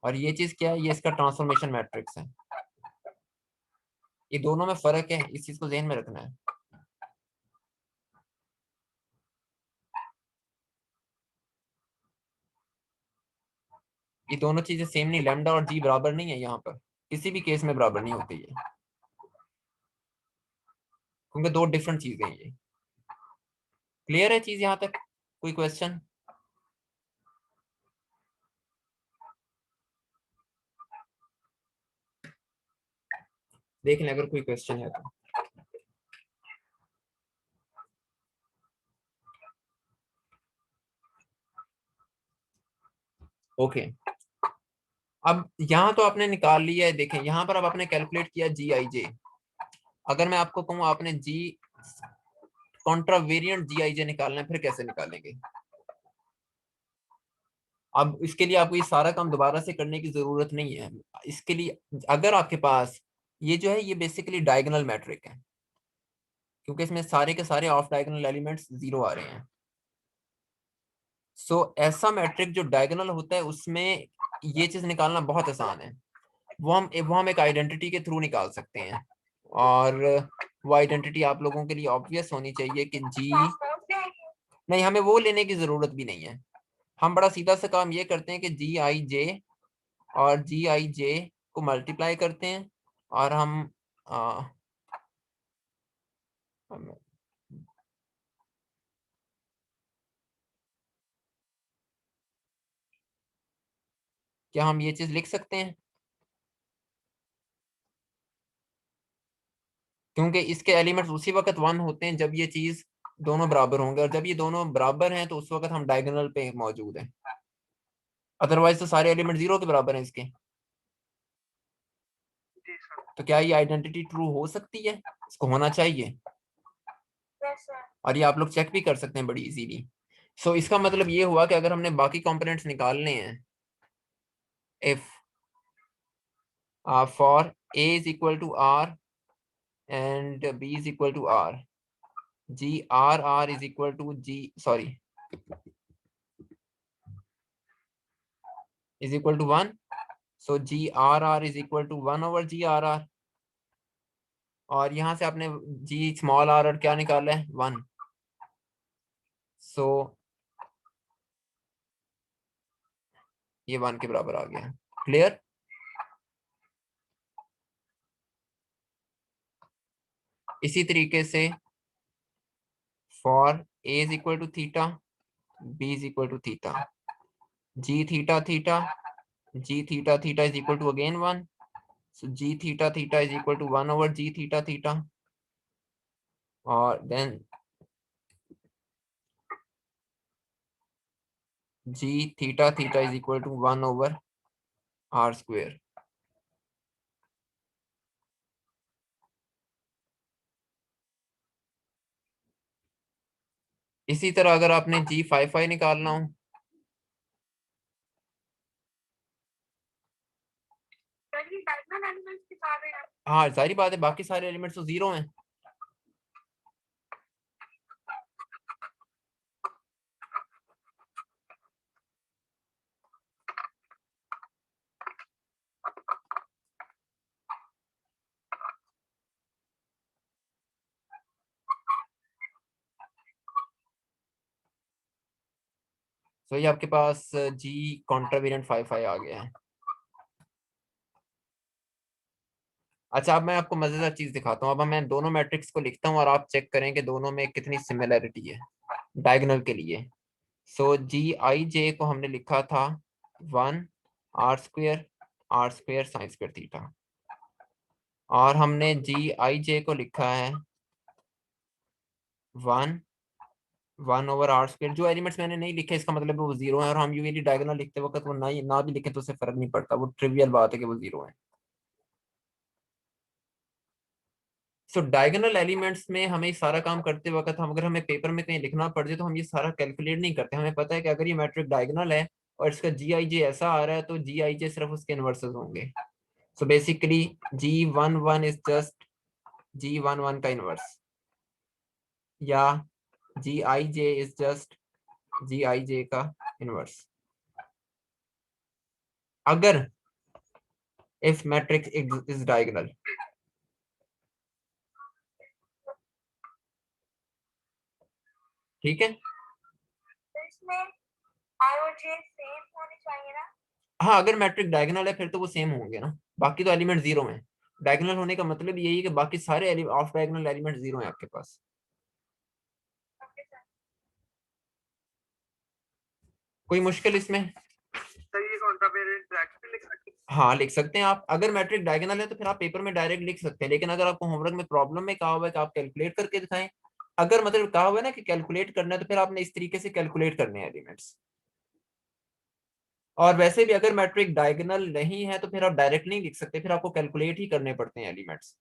और ये चीज क्या है, ये इसका ट्रांसफॉर्मेशन मैट्रिक्स है। ये दोनों में फर्क है, इस चीज को ध्यान में रखना है। ये दोनों चीजें सेम नहीं, लैम्डा और जी बराबर नहीं है, यहाँ पर किसी भी केस में बराबर नहीं होती है, क्योंकि दो डिफरेंट चीजें हैं ये। क्लियर है चीज यहाँ तक? कोई क्वेश्चन? देख लें अगर कोई क्वेश्चन है तो। ओके, अब यहाँ तो आपने निकाल लिया है, देखें यहाँ पर अब आपने कैलकुलेट किया जी आई जे। अगर मैं आपको कहूँ आपने जी कॉन्ट्रावेरिएंट जी आई जे निकालना है, फिर कैसे निकालेंगे? अब इसके लिए आपको ये सारा काम दोबारा से करने की जरूरत नहीं है। इसके लिए अगर आपके पास ये जो है ये बेसिकली डायगोनल मैट्रिक है, क्योंकि इसमें सारे के सारे ऑफ डायगोनल एलिमेंट्स जीरो आ रहे हैं। सो ऐसा मैट्रिक जो डायगोनल होता है उसमें ये चीज निकालना बहुत आसान है। वो हम एक आइडेंटिटी के थ्रू निकाल सकते हैं, और वो आइडेंटिटी आप लोगों के लिए ऑब्वियस होनी चाहिए कि जी, नहीं हमें वो लेने की जरूरत भी नहीं है। हम बड़ा सीधा सा काम ये करते हैं कि जी आई जे और जी आई जे को मल्टीप्लाई करते हैं, और आ, हम क्या हम ये चीज लिख सकते हैं? क्योंकि इसके एलिमेंट्स उसी वक्त वन होते हैं जब ये चीज दोनों बराबर होंगे, और जब ये दोनों बराबर हैं तो उस वक्त हम डायगोनल पे मौजूद हैं। अदरवाइज तो सारे एलिमेंट जीरो के बराबर हैं इसके। तो क्या ये आइडेंटिटी ट्रू हो सकती है? इसको होना चाहिए, और ये आप लोग चेक भी कर सकते हैं बड़ी इजीली। सो इसका मतलब ये हुआ कि अगर हमने बाकी कंपोनेंट्स निकालने हैं, if for a is equal to r and b is equal to r, g r r is equal to g, sorry, is equal to 1, so g r r is equal to 1 over g r r, और यहाँ से आपने g small r r क्या निकाला है? 1। सो ये 1 के बराबर आ गया। क्लियर? इसी तरीके से for a is equal to theta, b is equal to theta, g theta theta, g theta theta is equal to again 1, so g theta theta is equal to 1 over g theta theta, और then g theta theta is equal to 1 over r square। इसी तरह अगर आपने जी five five निकालना हो, हाँ सारी बात है, बाकी सारे एलिमेंट्स तो जीरो हैं। तो ये आपके पास जी कॉन्ट्रावेरिएंट फाइव फाइव आ गया है। अच्छा, अब मैं आपको मजेदार चीज दिखाता हूँ। अब मैं दोनों मैट्रिक्स को लिखता हूँ और आप चेक करें कि दोनों में कितनी सिमिलरिटी है डायगोनल के लिए। सो जी आई जे को हमने लिखा था 1 r square sine square theta, और हमने जी आई जे को लिखा है 1 ओवर आर स्क्वेयर। जो एलिमेंट्स मैंने नहीं लिखे इसका मतलब है वो जीरो है, और हम यूजली डायगोनल लिखते वक्त वो ना भी लिखे तो उससे फर्क नहीं पड़ता, वो ट्रिवियल बात है कि वो जीरो है। सो डायगोनल एलिमेंट्स में हमें सारा काम करते वक्त हम अगर हमें पेपर में कहीं लिखना पड़ जाए तो हम ये सारा कैलकुलेट नहीं करते। हमें पता है कि अगर ये मैट्रिक डायगोनल है और इसका जी आई जे ऐसा आ रहा है तो जी आई जे सिर्फ उसके इनवर्सेस होंगे। So basically g one one is just g one one का इनवर्स, या g i J is just ji i जे का इनवर्स, अगर इफ मैट्रिक्स इज डायगोनल। ठीक है, इसमें आर और जे सेम होने चाहिए ना? हाँ, अगर मैट्रिक डायगोनल है फिर तो वो सेम होंगे ना, बाकी तो एलिमेंट जीरो में। डायगोनल होने का मतलब यही है कि बाकी सारे ऑफ डायगोनल एलिमेंट जीरो है आपके पास। Okay sir. कोई मुश्किल इसमें? सर ये कॉन्ट्रावेरिएंट डायरेक्टली लिख सकते हैं? हाँ, लिख सकते हैं आप। अगर मैट्रिक डायगोनल है तो फिर आप पेपर में डायरेक्ट लिख सकते हैं, लेकिन अगर आपको होमवर्क में प्रॉब्लम में कहा हुआ है कि आप कैलकुलेट करके दिखाएं, अगर मतलब कहा हुआ है ना कि कैलकुलेट करना है, तो फिर आपने इस तरीके से कैलकुलेट करने हैं एलिमेंट्स। और वैसे भी अगर मैट्रिक डायगोनल नहीं है तो फिर आप डायरेक्ट नहीं लिख सकते, फिर आपको कैलकुलेट ही करने पड़ते हैं एलिमेंट्स।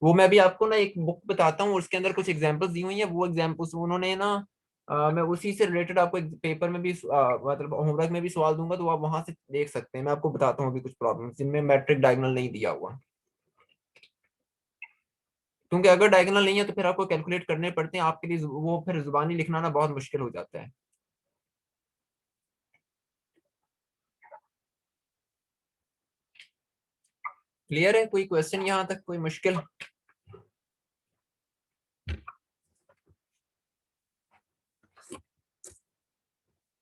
वो मैं भी आपको ना एक बुक बताता हूँ, उसके अंदर कुछ एग्जांपल्स दी हुई हैं, वो एग्जांपल्स उन्होंने ना मैं उसी से रिलेटेड आपको एक पेपर में भी मतलब होमवर्क में भी सवाल दूंगा, तो आप वहां से देख सकते हैं। मैं आपको बताता हूँ अभी कुछ प्रॉब्लम्स जिनमें मैट्रिक डायगोनल नहीं दिया हुआ, क्योंकि अगर डायगोनल नहीं है तो फिर आपको कैलकुलेट करने पड़ते हैं, आपके लिए वो फिर जुबानी लिखना ना बहुत मुश्किल हो जाता है। क्लियर है? कोई क्वेश्चन यहाँ तक, कोई मुश्किल?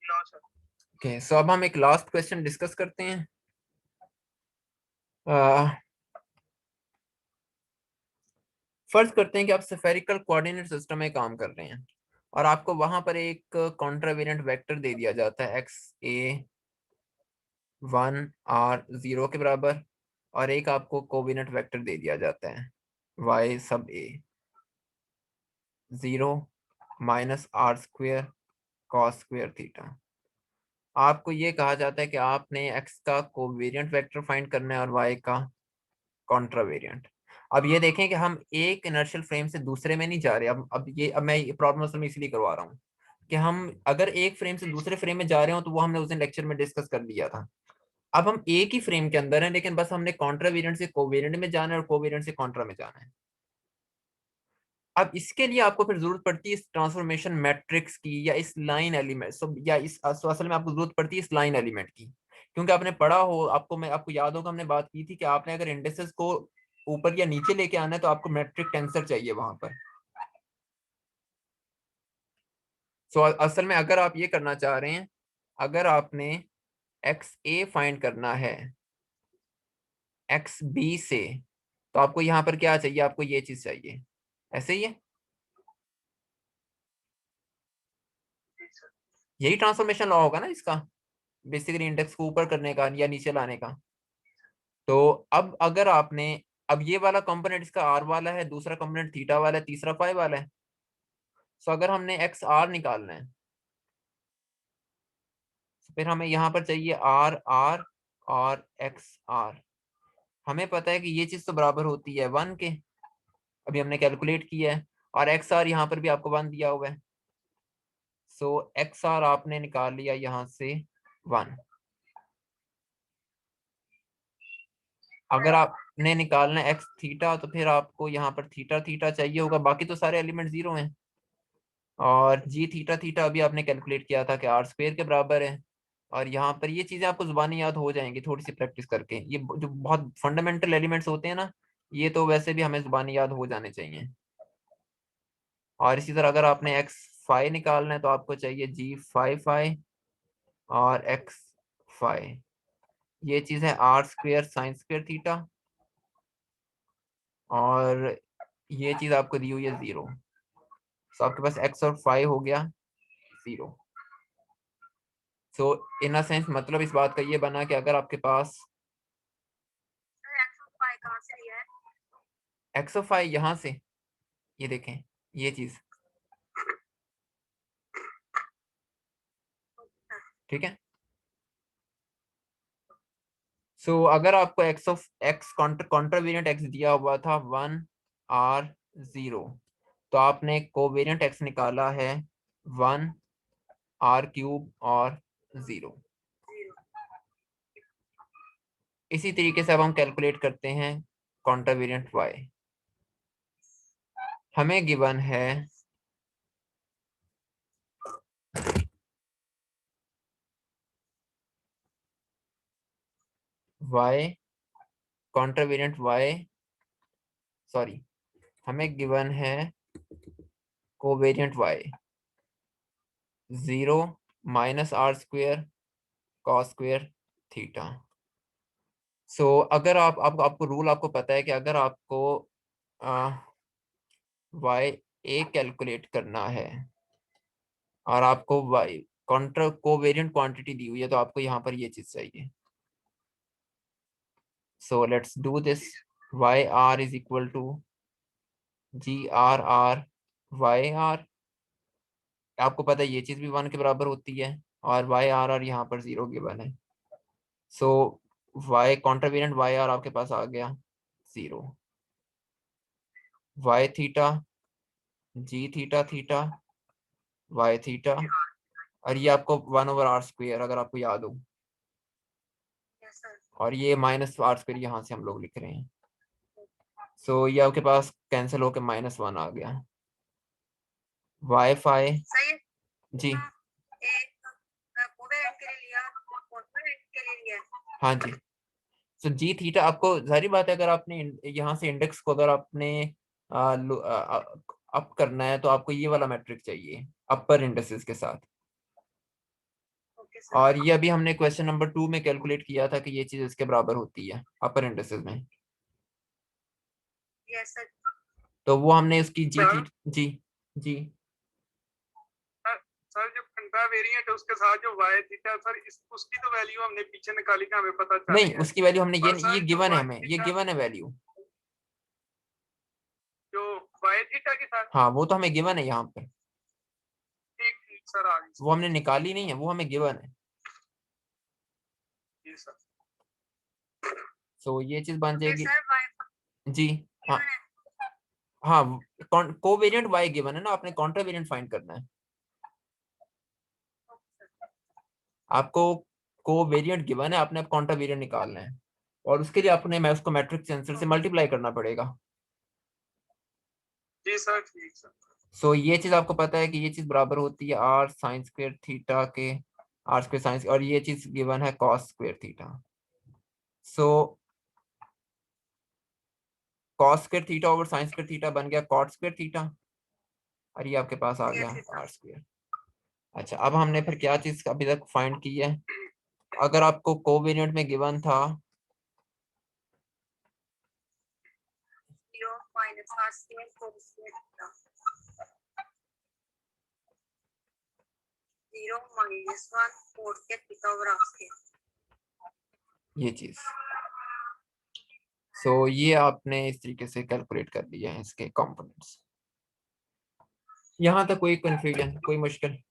No sir. ओके, सो अब हम एक लास्ट क्वेश्चन डिस्कस करते हैं। फर्ज करते हैं कि आप स्फेरिकल कोऑर्डिनेट सिस्टम में काम कर रहे हैं और आपको वहां पर एक कॉन्ट्रावेरिएंट वेक्टर दे दिया जाता है XA1R0 के बराबर, और एक आपको कोऑर्डिनेट वेक्टर दे दिया जाता है Y(A)(0 -R² cos² थीटा। आपको ये कहा जाता है कि आपने x का कोवेरिएंट वेक्टर फाइंड करना है और y का कॉन्ट्रावेरिएंट। अब ये देखें कि हम एक इनर्शियल फ्रेम से दूसरे में नहीं जा रहे। अब मैं ये प्रॉब्लम असल में इसलिए करवा रहा हूँ कि हम अगर एक फ्रेम से दूसरे फ्रेम में जा रहे हो तो वो हमने उस दिन लेक्चर में डिस्कस कर लिया था। अब हम एक ही फ्रेम के अंदर हैं, लेकिन बस हमने कॉन्ट्रावेरिएंट से कोवेरिएंट में जाना है और कोवेरिएंट से कॉन्ट्रा में जाना है। अब इसके लिए आपको फिर जरूरत पड़ती है इस ट्रांसफॉर्मेशन मैट्रिक्स की, या इस लाइन एलिमेंट या इस असल में आपको जरूरत पड़ती है इस लाइन एलिमेंट की। क्योंकि आपने पढ़ा हो, आपको याद होगा हमने बात की थी कि आपने अगर इंडेक्सेस को ऊपर या नीचे लेके आना है तो आपको मैट्रिक टेंसर चाहिए वहां पर। सो असल में अगर आप ये करना चाह रहे हैं, अगर आपने एक्स ए फाइंड करना है एक्स बी से, तो आपको यहाँ पर क्या चाहिए? आपको ये चीज चाहिए, ऐसे ही है। यही ट्रांसफॉर्मेशन लॉ होगा ना इसका, बेसिकली इंडेक्स को ऊपर करने का या नीचे लाने का। तो अब अगर आपने, अब ये वाला कंपोनेंट इसका आर वाला है, दूसरा कंपोनेंट थीटा वाला है, तीसरा फाई वाला है। सो अगर हमने एक्स आर निकालना है तो फिर हमें यहाँ पर चाहिए आर आर और एक्स आर। हमें पता है कि ये चीज तो बराबर होती है 1 के, अभी हमने कैलकुलेट किया है, और एक्स आर यहाँ पर भी आपको 1 दिया हुआ है। सो एक्स आर आपने निकाल लिया यहाँ से 1। अगर आपने निकालना है एक्स थीटा तो फिर आपको यहाँ पर थीटा थीटा चाहिए होगा, बाकी तो सारे एलिमेंट जीरो हैं। और जी थीटा थीटा अभी आपने कैलकुलेट किया था कि R² के बराबर है। और यहाँ पर ये चीजें आपको जुबानी याद हो जाएंगी थोड़ी सी प्रैक्टिस करके, ये जो बहुत फंडामेंटल एलिमेंट्स होते हैं ना, ये तो वैसे भी हमें जुबानी याद हो जाने चाहिए। और इसी तरह अगर आपने एक्स फाई निकालना है तो आपको चाहिए G(phi) और x(phi). ये चीज है R² sin² थीटा, और ये चीज आपको दी हुई है 0। तो आपके पास x और फाई हो गया 0। सो इन अ सेंस मतलब इस बात का ये बना कि अगर आपके पास एक्स वाई कहाँ से लिया है? एक्स ऑफ फाई यहाँ से, ये देखें ये चीज, ठीक है। सो अगर आपको एक्स कॉन्ट्रावेरिएंट एक्स दिया हुआ था 1R0, तो आपने कोवेरिएंट एक्स निकाला है 1R³ और 0। इसी तरीके से अब हम कैलकुलेट करते हैं कॉन्ट्रावेरिएंट वाई। हमें गिवन है वाई कॉन्ट्रावेरिएंट वाई, सॉरी, हमें गिवन है covariant y 0 minus r square cos square theta. So अगर आपको रूल आपको पता है कि अगर आपको वाई ए कैलकुलेट करना है और आपको वाई कॉन्ट्रा कोवेरिएंट क्वांटिटी दी हुई है, तो आपको यहाँ पर ये चीज चाहिए। So let's do this. Y r is equal to g r r y r. आपको पता है ये चीज भी 1 के बराबर होती है, और वाई आर आर यहाँ पर 0 गिवन है। सो वाई कॉन्ट्रावेरिएंट वाई आर आपके पास आ गया 0। वाई थीटा जी थीटा थीटा वाई थीटा, और ये आपको 1/r² अगर आपको याद हो, और ये माइनस आर स्क्वेयर यहाँ से हम लोग लिख रहे हैं। सो ये आपके पास कैंसिल होकर -1 आ गया। वाई फाई जी हाँ जी। सो जी थीटा आपको जारी बात है, अगर आपने यहाँ से इंडेक्स को अगर आपने अप करना है तो आपको ये वाला मैट्रिक चाहिए अपर इंडेक्सेस के साथ। और ये अभी हमने क्वेश्चन नंबर 2 में कैलकुलेट किया था कि ये चीज इसके बराबर होती है अपर इंडेक्सेस में। तो वो हमने उसकी जी जी जी सर जो कंट्रा वेरिएंट है उसके साथ जो वाई थीटा सर उसकी तो वैल्यू हमने पीछे निकाली थी, हमें पता चल नहीं, उसकी वैल्यू हमने ये गिवन है, हमें ये थीटा गिवन है वैल्यू। जो वाई थीटा के साथ, हाँ वो तो हमें गिवन है यहाँ पर, ठीक ठीक सर आ गई वो हमने निकाली नहीं है, वो हमें गिवन है। जी सर। सो ये चीज बन जाएगी सर जी। हाँ हाँ, कोवेरिएंट वाई गिवन है ना, आपने कॉन्ट्रावेरिएंट फाइंड करना है। आपको कोवेरिएंट गिवन है, आपने अब कॉन्ट्रावेरिएंट निकालना है, और उसके लिए आपने मैं उसको मैट्रिक्स आंसर से मल्टीप्लाई करना पड़ेगा। जी सर ठीक सर। सो ये चीज आपको पता है कि ये चीज बराबर होती है आर साइन स्क्वायर थीटा के, आर स्क्वायर साइन, और ये चीज गिवन है cos square theta. So cos square theta over sign square theta बन गया कॉट स्क्वायर थीटा, और ये आपके पास आ गया आर स्क्वायर। अच्छा, अब हमने फिर क्या चीज अभी तक फाइंड की है? अगर आपको कोवेरिएंट में गिवन था ये चीज, सो ये आपने इस तरीके से कैलकुलेट कर लिया है इसके कंपोनेंट्स। यहाँ तक कोई कंफ्यूजन, कोई मुश्किल?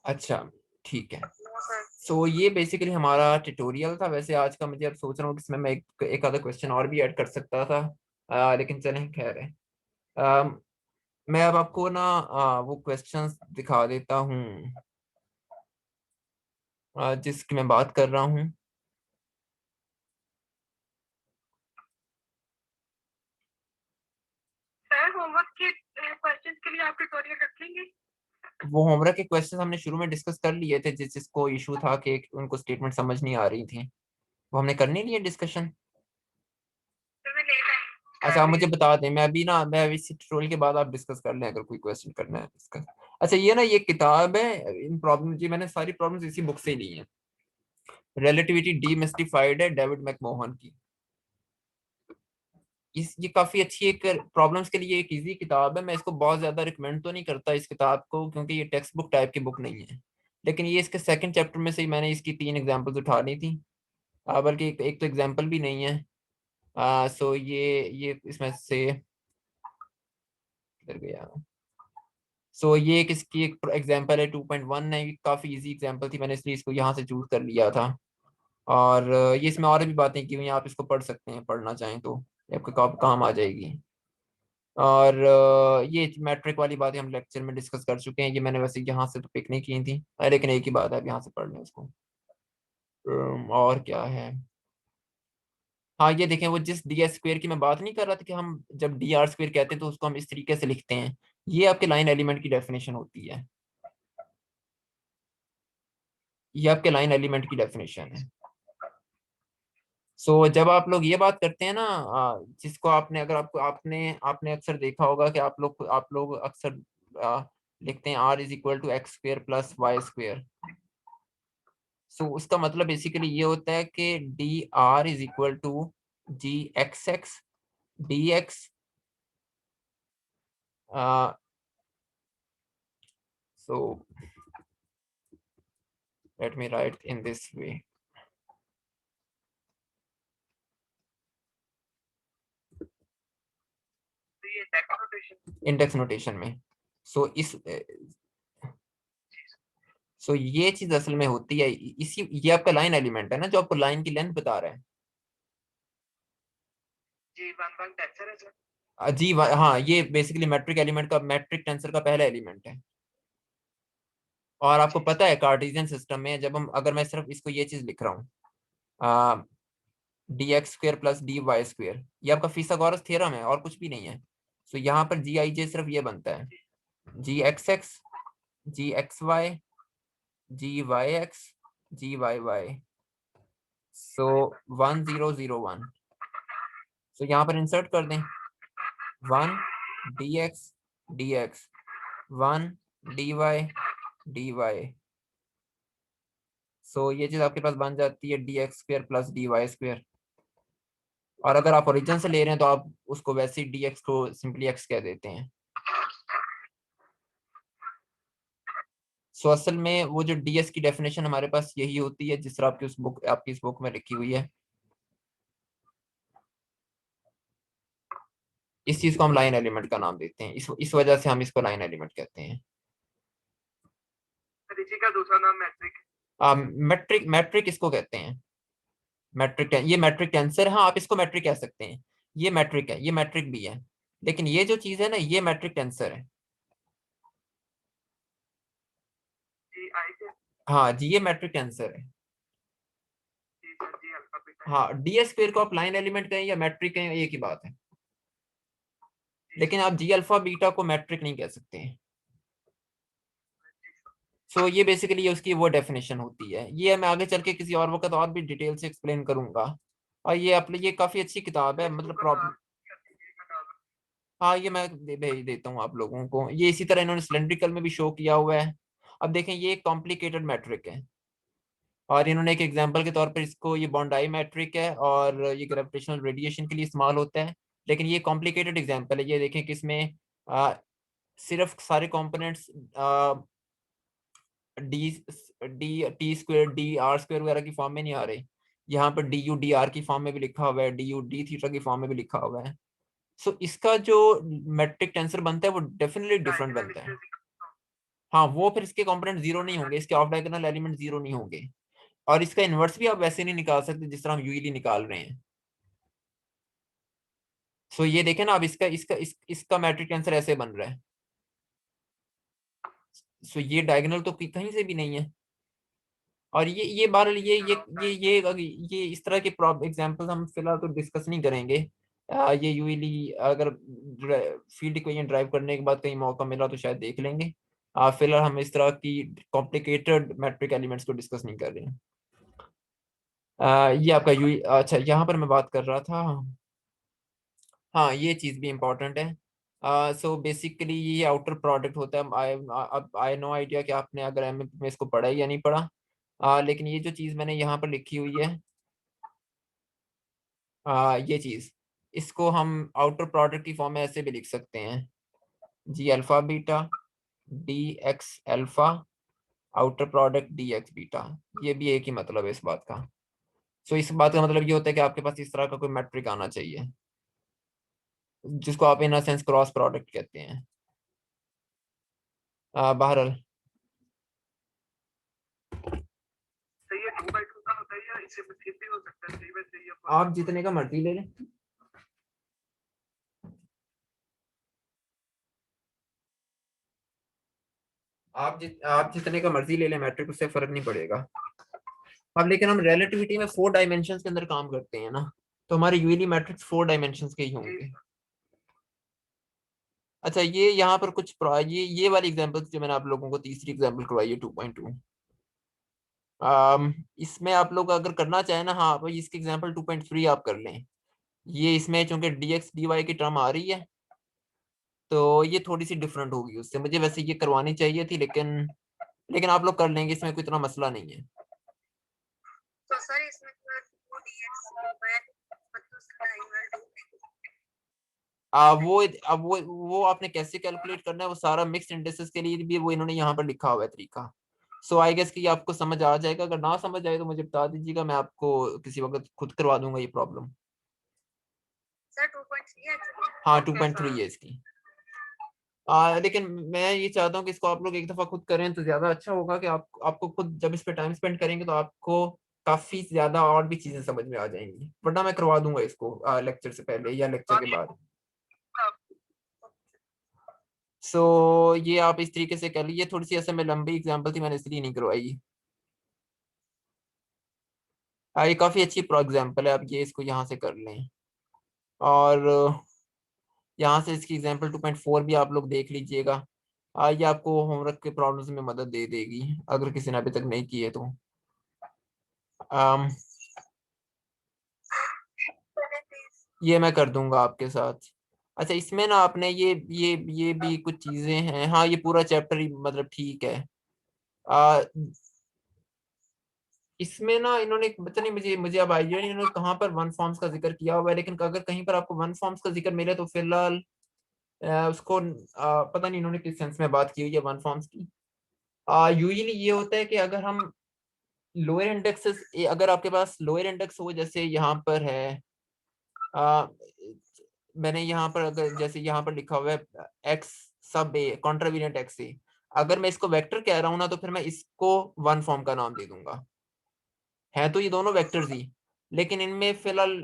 अच्छा ठीक है। सो ये बेसिकली हमारा ट्यूटोरियल था। वैसे आज का मुझे अब सोच रहा हूँ कि इसमें मैं एक आधा क्वेश्चन और भी ऐड कर सकता था, लेकिन चलें खैर है। मैं अब आपको ना वो क्वेश्चंस दिखा देता हूँ जिसकी मैं बात कर रहा हूँ। सर होमवर्क के क्वेश्चंस के लिए आप ट्यूटोरियल रखेंगे? वो होमवर्क के क्वेश्चन हमने शुरू में डिस्कस कर लिए थे, जिसको इशू था कि उनको स्टेटमेंट समझ नहीं आ रही थी, वो हमने कर नहीं लिया डिस्कशन। अच्छा आप मुझे बता दें, मैं अभी इस ट्यूटोरियल के बाद आप डिस्कस कर लें अगर कोई क्वेश्चन करना है डिस्कस। अच्छा ये ना ये किताब है, इन प्रॉब्लम जी मैंने सारी प्रॉब्लम्स इसी बुक से ही ली हैं। रिलेटिविटी डीमिस्टिफाइड है डेविड मैकमोहन की। ये काफी अच्छी एक प्रॉब्लम्स के लिए एक इजी किताब है। मैं इसको बहुत ज्यादा रिकमेंड तो नहीं करता इस किताब को, क्योंकि ये टेक्स्ट बुक टाइप की बुक नहीं है, लेकिन ये इसके सेकंड चैप्टर में से ही मैंने इसकी 3 एग्जांपल्स उठा ली थी। बल्कि एक तो एग्जांपल भी नहीं है। सो ये इसमें से किधर गया? सो ये एक इसकी एक एग्जांपल है 2.1 है, काफी इजी एग्जांपल थी, मैंने इसलिए इसको यहाँ से चूज कर लिया था। और ये इसमें और भी बातें की हुई हैं, आप इसको पढ़ सकते हैं पढ़ना चाहें तो, ये आपके काम आ जाएगी। और ये मैट्रिक वाली बातें हम लेक्चर में डिस्कस कर चुके हैं, ये मैंने वैसे यहाँ से तो पिक नहीं की थी, लेकिन एक ही बात है, आप यहाँ से पढ़ लें उसको। और क्या है? हाँ ये देखें, वो जिस डी एस स्क्वेयर की मैं बात नहीं कर रहा था कि हम जब डी आर स्क्वेयर कहते हैं तो उसको हम इस तरीके से लिखते हैं, ये आपके लाइन एलिमेंट की डेफिनेशन होती है। ये आपके लाइन एलिमेंट की डेफिनेशन है। सो जब आप लोग ये बात करते हैं ना, जिसको आपने अगर आपको आपने आपने अक्सर देखा होगा कि आप लोग अक्सर लिखते हैं r is equal to x square plus y square. So उसका मतलब बेसिकली ये होता है कि d r is equal to g x d x. So let me write in this way. Index notation में। सो ये चीज असल में होती है इसी, ये आपका लाइन एलिमेंट है ना जो आपको लाइन की लेंथ बता रहा है। हाँ, ये बेसिकली मैट्रिक एलिमेंट का, मैट्रिक टेंसर का पहला एलिमेंट है। और आपको पता है कार्टेशियन सिस्टम में जब हम, अगर मैं सिर्फ इसको ये चीज लिख रहा हूँ d x square plus d y square, ये आपका फिथागोरस थ्योरम है और कुछ भी नहीं है। सो यहाँ पर जी आई जे सिर्फ ये बनता है g x g x y g y x g y y. So 1001। So यहाँ पर इंसर्ट कर दें 1 d x 1 d y. So ये चीज आपके पास बन जाती है d x square plus d y square. और अगर आप ओरिजिन से ले रहे हैं तो आप उसको वैसे ही डी एक्स को सिंपली एक्स कह देते हैं। सो असल में वो जो डी एस की डेफिनेशन हमारे पास यही होती है जिस तरह आपकी उस बुक, आपकी इस बुक में लिखी हुई है। इस चीज को हम लाइन एलिमेंट का नाम देते हैं, इस वजह से हम इसको लाइन एलिमेंट कहते हैं। इसी का दूसरा नाम मैट्रिक। मैट्रिक, मैट्रिक इसको कहते हैं मैट्रिक। ये मैट्रिक टेंसर, हाँ आप इसको मैट्रिक कह सकते हैं। ये मैट्रिक है, ये मैट्रिक भी है, लेकिन ये जो चीज है ना ये मैट्रिक टेंसर है। हाँ जी, ये मैट्रिक टेंसर है। हाँ, डी एस स्क्वायर को आप लाइन एलिमेंट कहें या मैट्रिक कहें एक ही बात है, लेकिन आप जी अल्फा बीटा को मैट्रिक नहीं कह सकते हैं। सो ये बेसिकली उसकी वो डेफिनेशन होती है। ये मैं आगे चल के किसी और वक्त और भी डिटेल से एक्सप्लेन करूंगा। और ये आप, ये काफी अच्छी किताब है, मतलब प्रॉब्लम। हाँ, ये मैं भेज देता हूँ आप लोगों को। ये इसी तरह इन्होंने सिलेंड्रिकल में भी शो किया हुआ है। अब देखें, ये एक कॉम्प्लिकेटेड मैट्रिक है और इन्होंने एक एग्जांपल के तौर पर इसको, ये बॉन्डाई मैट्रिक है और ये ग्रेविटेशनल रेडिएशन के लिए इस्तेमाल होता है। लेकिन ये कॉम्प्लिकेटेड एग्जांपल है। ये देखें कि इसमें सिर्फ सारे components D D t square D r square वगैरह की फॉर्म में नहीं आ रहे। यहाँ पर डी यू डी आर की फॉर्म में भी लिखा हुआ है, डी यू डी थीटा की फॉर्म में भी लिखा हुआ है। सो इसका जो मैट्रिक टेंसर बनता है वो डेफिनेटली डिफरेंट बनता है। हाँ, वो फिर इसके कंपोनेंट जीरो नहीं होंगे, इसके ऑफ डायगोनल एलिमेंट जीरो नहीं होंगे। और इसका इन्वर्स भी आप वैसे नहीं निकाल सकते जिस तरह हम यूईली निकाल रहे हैं। सो ये देखें ना, अब इसका मैट्रिक टेंसर ऐसे बन रहा है। सो ये डायगोनल तो कहीं से भी नहीं है। और ये बार ये इस तरह के एग्जांपल्स हम फिलहाल तो डिस्कस नहीं करेंगे। ये यूजली अगर फील्ड इक्वेशन ड्राइव करने के बाद कहीं मौका मिला तो शायद देख लेंगे। फिलहाल हम इस तरह की कॉम्प्लिकेटेड मैट्रिक एलिमेंट्स को डिस्कस नहीं कर रहे हैं। ये आपका यू, अच्छा यहाँ पर मैं बात कर रहा था। हाँ, ये चीज़ भी इम्पोर्टेंट है। सो बेसिकली ये आउटर प्रोडक्ट होता है। आई नो आइडिया कि आपने अगर एम में इसको पढ़ा है या नहीं पढ़ा। लेकिन ये जो चीज़ मैंने यहाँ पर लिखी हुई है, ये चीज़, इसको हम आउटर प्रोडक्ट की फॉर्म में ऐसे भी लिख सकते हैं g alpha beta d x alpha outer product d x beta. ये भी एक ही मतलब है इस बात का। सो इस बात का मतलब ये होता है कि आपके पास इस तरह का कोई मैट्रिक आना चाहिए जिसको आप इन सेंस क्रॉस प्रोडक्ट कहते हैं। बहरहाल आप जितने का मर्जी ले लें, आप जितने का मर्जी ले लें मैट्रिक, उससे फर्क नहीं पड़ेगा। अब लेकिन हम रिलेटिविटी में 4 डायमेंशंस के अंदर काम करते हैं ना, तो हमारे यूली मैट्रिक्स 4 डायमेंशंस के ही होंगे। अच्छा, ये यहाँ पर कुछ ये वाली एग्जांपल्स जो मैंने आप लोगों को तीसरी एग्जांपल करवाई है 2.2, इसमें आप लोग अगर करना चाहें ना, हाँ भाई इसकी एग्जांपल 2.3 आप कर लें। ये इसमें चूंकि dx dy की टर्म आ रही है तो ये थोड़ी सी डिफरेंट होगी उससे। मुझे वैसे ये करवानी चाहिए थी, लेकिन आप लोग कर लेंगे, इसमें कोई इतना मसला नहीं है। तो सर इसमें वो आपने कैसे कैलकुलेट करना है, वो सारा मिक्स इंडिसेस के लिए भी वो इन्होंने यहाँ पर लिखा हुआ है तरीका। सो आई गेस कि आपको समझ आ जाएगा। अगर ना समझ आए तो मुझे बता दीजिएगा, मैं आपको किसी वक्त खुद करवा दूंगा ये प्रॉब्लम। सर 2.3 है। हाँ 2.3 है इसकी। लेकिन मैं ये चाहता हूँ कि इसको आप लोग एक दफा खुद करें तो ज्यादा अच्छा होगा, कि आपको खुद जब इस पे टाइम स्पेंड करेंगे तो आपको काफी ज्यादा और भी चीजें समझ में आ जाएंगी। वरना मैं करवा दूंगा इसको लेक्चर से पहले या लेक्चर के बाद। सो ये आप इस तरीके से कर लीजिए। थोड़ी सी असल में लंबी एग्जांपल थी, मैंने इसलिए नहीं करवाई। ये काफी अच्छी प्रो एग्जांपल है, आप ये इसको यहाँ से कर लें। और यहाँ से इसकी एग्जांपल 2.4 भी आप लोग देख लीजिएगा। ये आपको होमवर्क के प्रॉब्लम्स में मदद दे देगी अगर किसी ने अभी तक नहीं की है तो। ये मैं कर दूंगा आपके साथ। अच्छा इसमें ना आपने ये भी कुछ चीजें हैं। हाँ ये पूरा चैप्टर ही मतलब ठीक है। आ, इसमें ना इन्होंने पता नहीं, मुझे मुझे अब आइडिया नहीं इन्होंने कहाँ पर वन फॉर्म्स का जिक्र किया हुआ है, लेकिन अगर कहीं पर आपको वन फॉर्म्स का जिक्र मिले तो फिलहाल उसको पता नहीं इन्होंने किस सेंस में बात की हुई है वन फॉर्म्स की। यूजुअली ये होता है कि अगर हम लोअर इंडेक्सेस, अगर आपके पास लोअर इंडेक्स हो, जैसे यहाँ पर है आ, मैंने यहाँ पर अगर जैसे यहाँ पर लिखा हुआ है एक्स सब ए कॉन्ट्रावेरिएंट एक्स ए, अगर मैं इसको वेक्टर कह रहा हूँ ना तो फिर मैं इसको वन फॉर्म का नाम दे दूंगा। है तो ये दोनों वेक्टर्स ही, लेकिन इनमें फिलहाल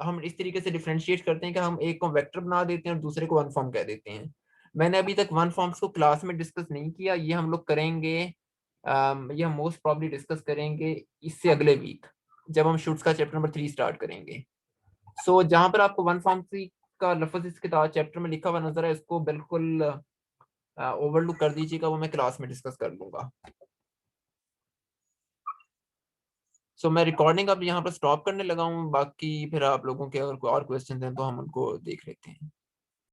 हम इस तरीके से डिफ्रेंशिएट करते हैं कि हम एक को वेक्टर बना देते हैं और दूसरे को वन फॉर्म कह देते हैं। मैंने अभी तक वन फॉर्म्स को क्लास में डिस्कस नहीं किया, ये हम लोग करेंगे। ये हम मोस्ट प्रॉब्ली डिस्कस करेंगे इससे अगले वीक, जब हम शूट्स का चैप्टर नंबर 3 स्टार्ट करेंगे। सो जहां पर आपको वन फॉर्म का लफ्ज इस किताब चैप्टर में लिखा हुआ नजर है, इसको बिल्कुल ओवरलुक कर दीजिएगा, वो मैं क्लास में डिस्कस कर लूंगा। सो मैं रिकॉर्डिंग अब यहाँ पर स्टॉप करने लगा हूँ। बाकी फिर आप लोगों के अगर कोई और क्वेश्चन हैं तो हम उनको देख लेते हैं।